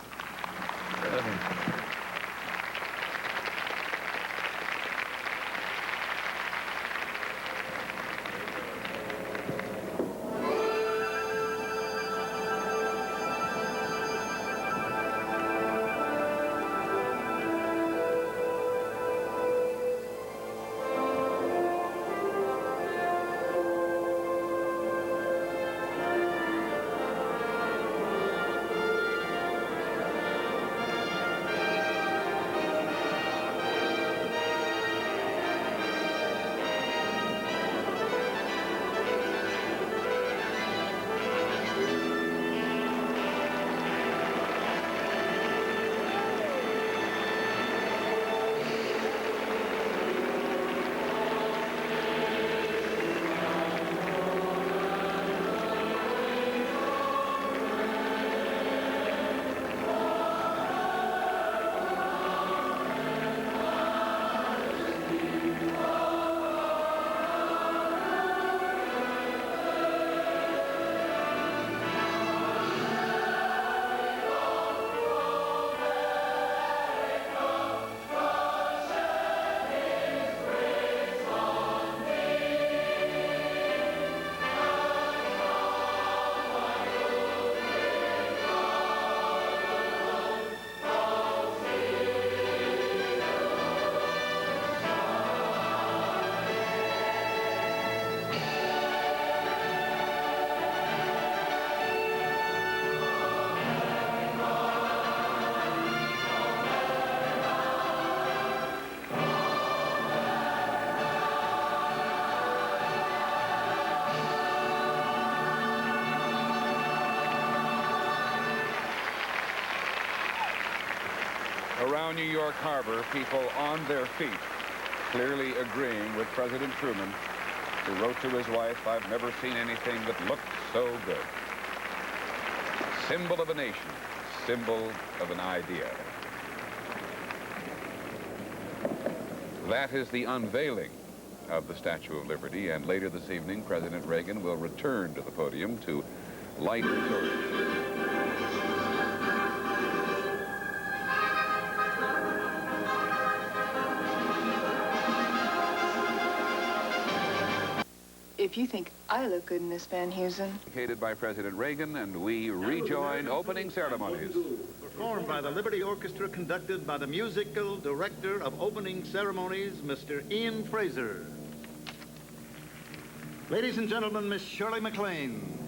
Nassau, New York harbor, people on their feet, clearly agreeing with President Truman, who wrote to his wife, "I've never seen anything that looked so good." Symbol of a nation, symbol of an idea. That is the unveiling of the Statue of Liberty, and later this evening, President Reagan will return to the podium to light the torch. If you think I look good in this, Van Heusen. Indicated by President Reagan, and we rejoin opening ceremonies. Performed by the Liberty Orchestra, conducted by the musical director of opening ceremonies, Mr. Ian Fraser. Ladies and gentlemen, Miss Shirley MacLaine.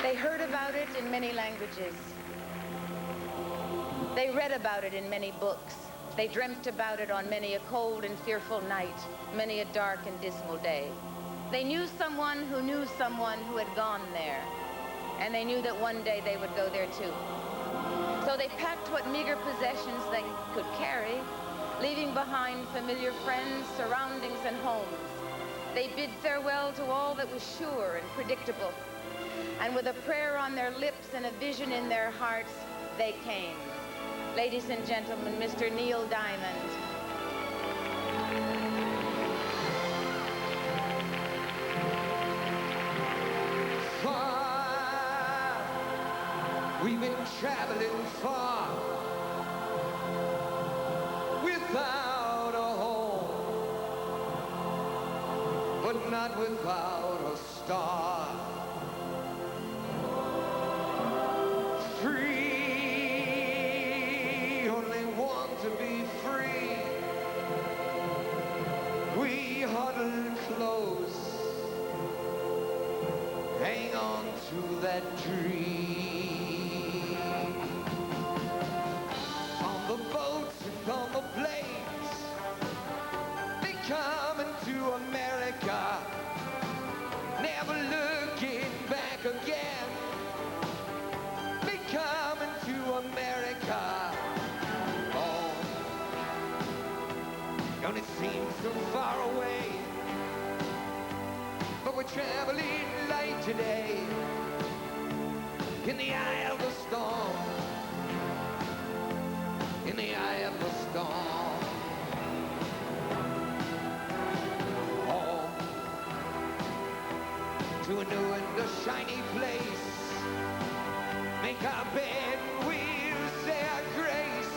They heard about it in many languages. They read about it in many books. They dreamt about it on many a cold and fearful night, many a dark and dismal day. They knew someone who had gone there, and they knew that one day they would go there too. So they packed what meager possessions they could carry, leaving behind familiar friends, surroundings, and homes. They bid farewell to all that was sure and predictable, and with a prayer on their lips and a vision in their hearts, they came. Ladies and gentlemen, Mr. Neil Diamond. Far, we've been traveling far, without a home, but not without a star. Free, only want to be free. We huddle close, hang on to that dream. On the boats and on the planes, they coming to America, never looking back again. They coming to America. Oh, don't it seem so far away? But we're traveling light today, in the eye of the storm, in the eye of the storm. Home to a new and a shiny place. Make our bed, we'll say our grace.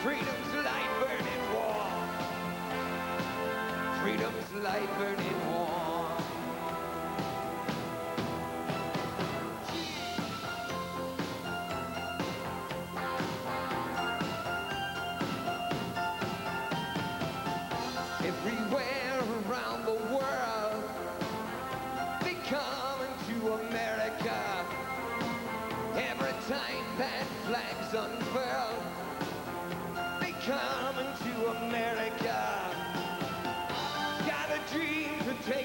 Freedom's light burning warm. Freedom's light burning warm. Everywhere around the world, they come into America. Every time that flag's unfurled, they come into America. Got a dream to take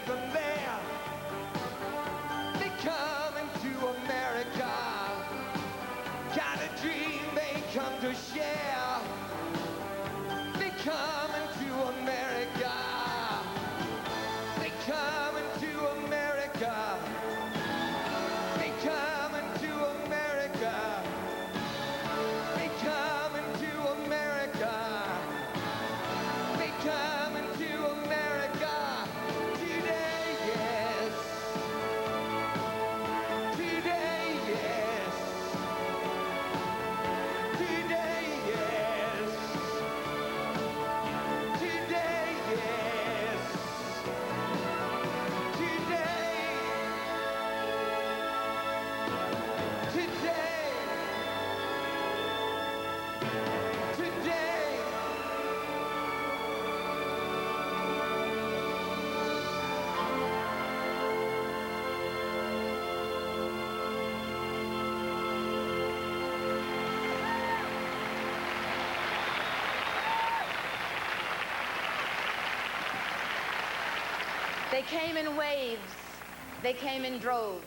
They came in waves. They came in droves.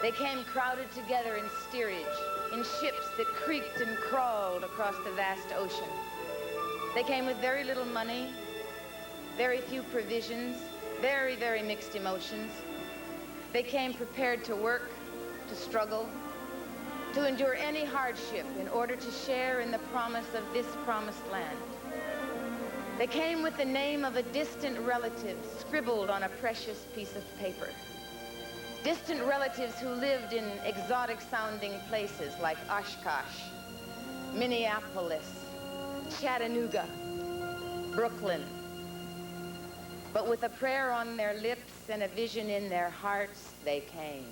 They came crowded together in steerage, in ships that creaked and crawled across the vast ocean. They came with very little money, very few provisions, very, very mixed emotions. They came prepared to work, to struggle, to endure any hardship in order to share in the promise of this promised land. They came with the name of a distant relative scribbled on a precious piece of paper. Distant relatives who lived in exotic-sounding places like Oshkosh, Minneapolis, Chattanooga, Brooklyn. But with a prayer on their lips and a vision in their hearts, they came.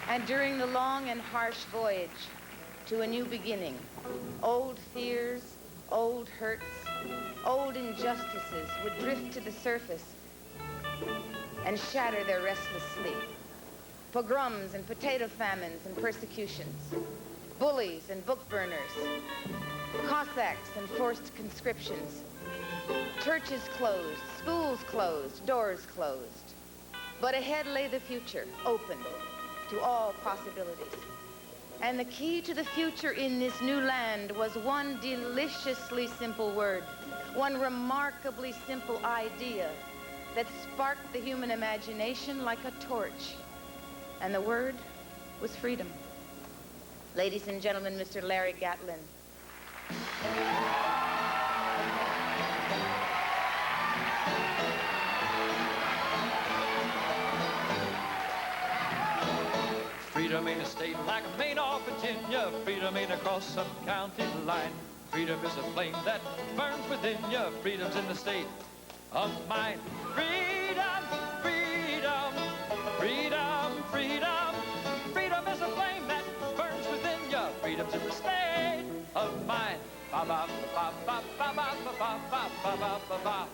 And during the long and harsh voyage to a new beginning, old fears, old hurts, old injustices would drift to the surface and shatter their restless sleep. Pogroms and potato famines and persecutions, bullies and book burners, Cossacks and forced conscriptions, churches closed, schools closed, doors closed. But ahead lay the future, open to all possibilities. And the key to the future in this new land was one deliciously simple word, one remarkably simple idea that sparked the human imagination like a torch. And the word was freedom. Ladies and gentlemen, Mr. Larry Gatlin. Freedom ain't a state like Maine or Virginia. Freedom ain't across some county line. Freedom is a flame that burns within you. Freedom's in the state of mind. Freedom, freedom, freedom, freedom. Freedom is a flame that burns within you. Freedom's in the state of mind. Ba ba ba ba ba ba ba ba ba ba ba ba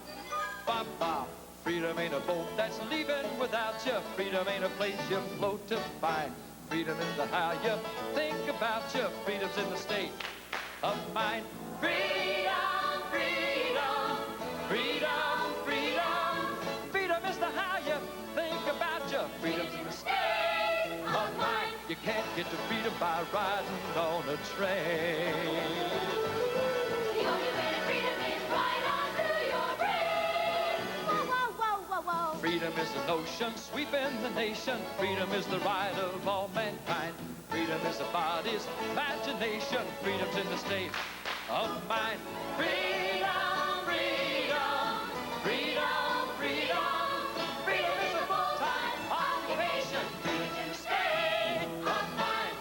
ba ba. Freedom ain't a boat that's leaving without you. Freedom ain't a place you float to find. Freedom is the how you think about you. Freedom's in the state of mind. Freedom, freedom, freedom, freedom. Freedom is the how you think about you. Freedom's in the state of mind. You can't get to freedom by riding on a train. The only way to freedom is right on through your brain. Whoa, whoa, whoa, whoa, whoa. Freedom is an ocean sweeping the nation. Freedom is the right of all mankind. Freedom is a body's imagination. Freedom's in the state of mind. Freedom, freedom, freedom, freedom. Freedom is a full-time occupation. Freedom's in the state of mind.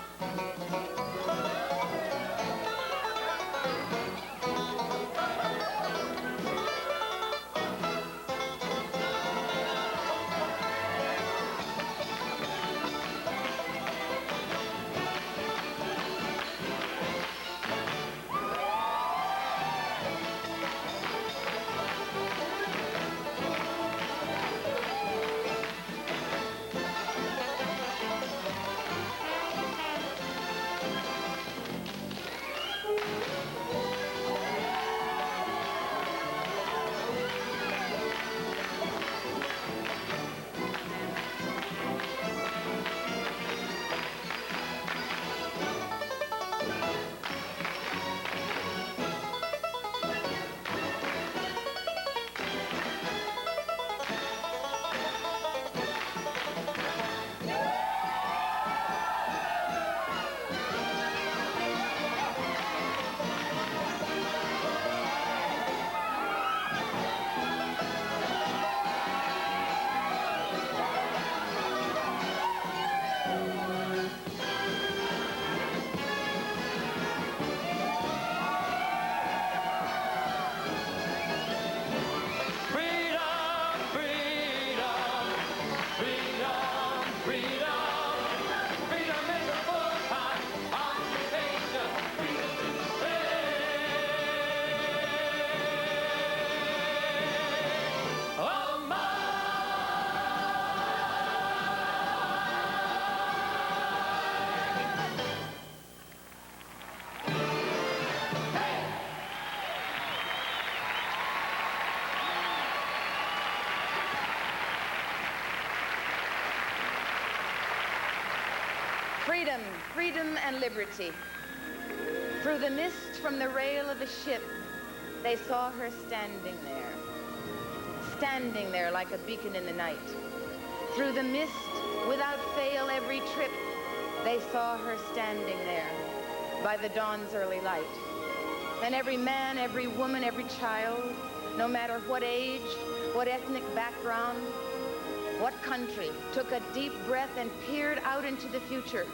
Freedom, freedom and liberty. Through the mist from the rail of a ship, they saw her standing there like a beacon in the night. Through the mist, without fail every trip, they saw her standing there by the dawn's early light. And every man, every woman, every child, no matter what age, what ethnic background, what country, took a deep breath and peered out into the future,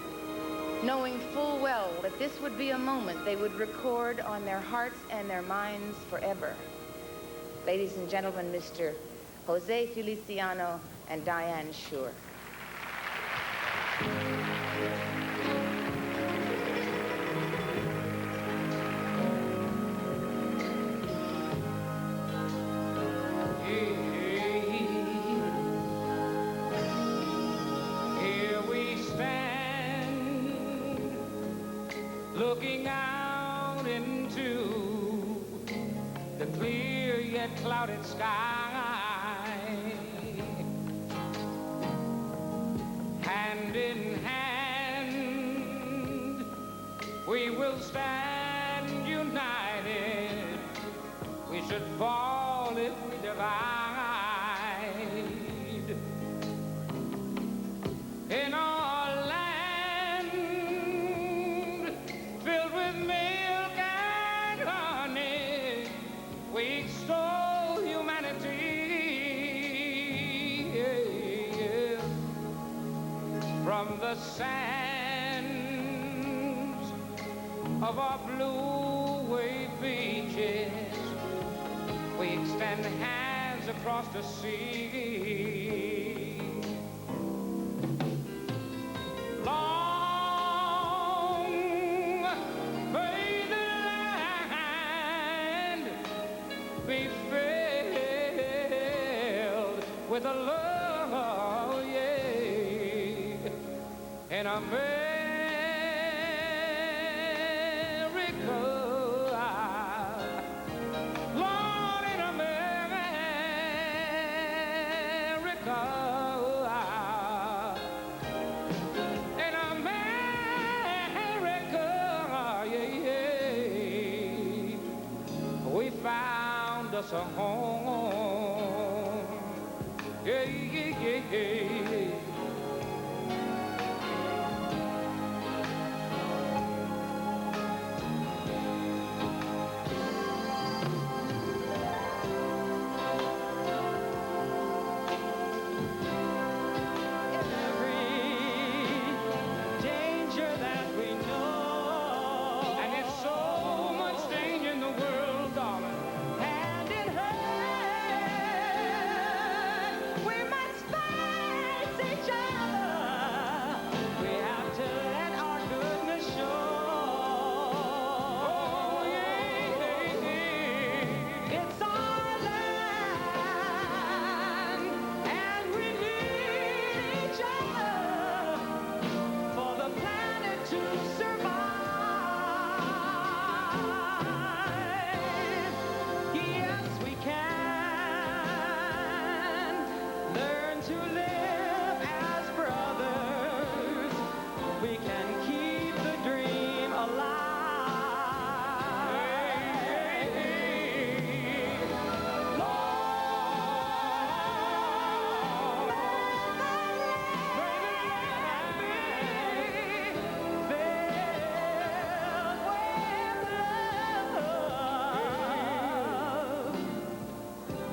knowing full well that this would be a moment they would record on their hearts and their minds forever. Ladies and gentlemen, Mr. Jose Feliciano and Diane Shure. Looking out into the clear yet clouded sky, hand in hand, we will stand united. We should fall if we divide. In our land, filled with milk and honey, we extol humanity. From the sands of our blue wave beaches, we extend hands across the sea. Long may the land be filled with a love, yeah, and America. Lord, in America. In America, yeah, yeah, we found us a home, yeah, yeah, yeah, yeah.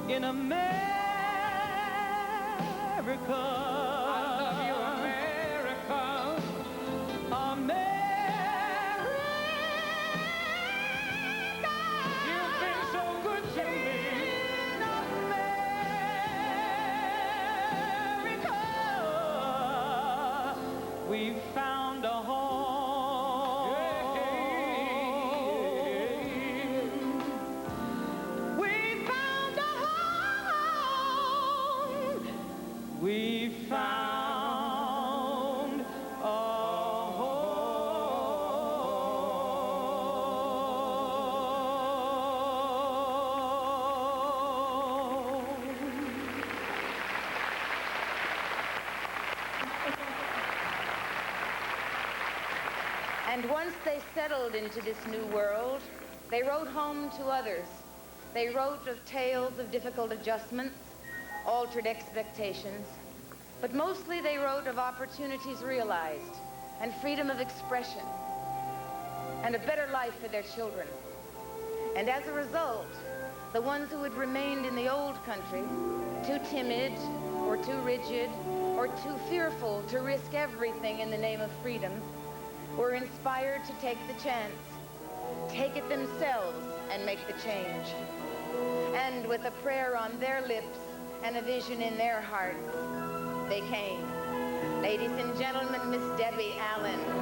In America, I love you, America, America. You've been so good to me. In America, we found a home. We found a home. And once they settled into this new world, they wrote home to others. They wrote of tales of difficult adjustments, altered expectations, but mostly they wrote of opportunities realized and freedom of expression and a better life for their children. And as a result, the ones who had remained in the old country, too timid or too rigid or too fearful to risk everything in the name of freedom, were inspired to take the chance, take it themselves, and make the change. And with a prayer on their lips and a vision in their hearts, they came. Ladies and gentlemen, Miss Debbie Allen.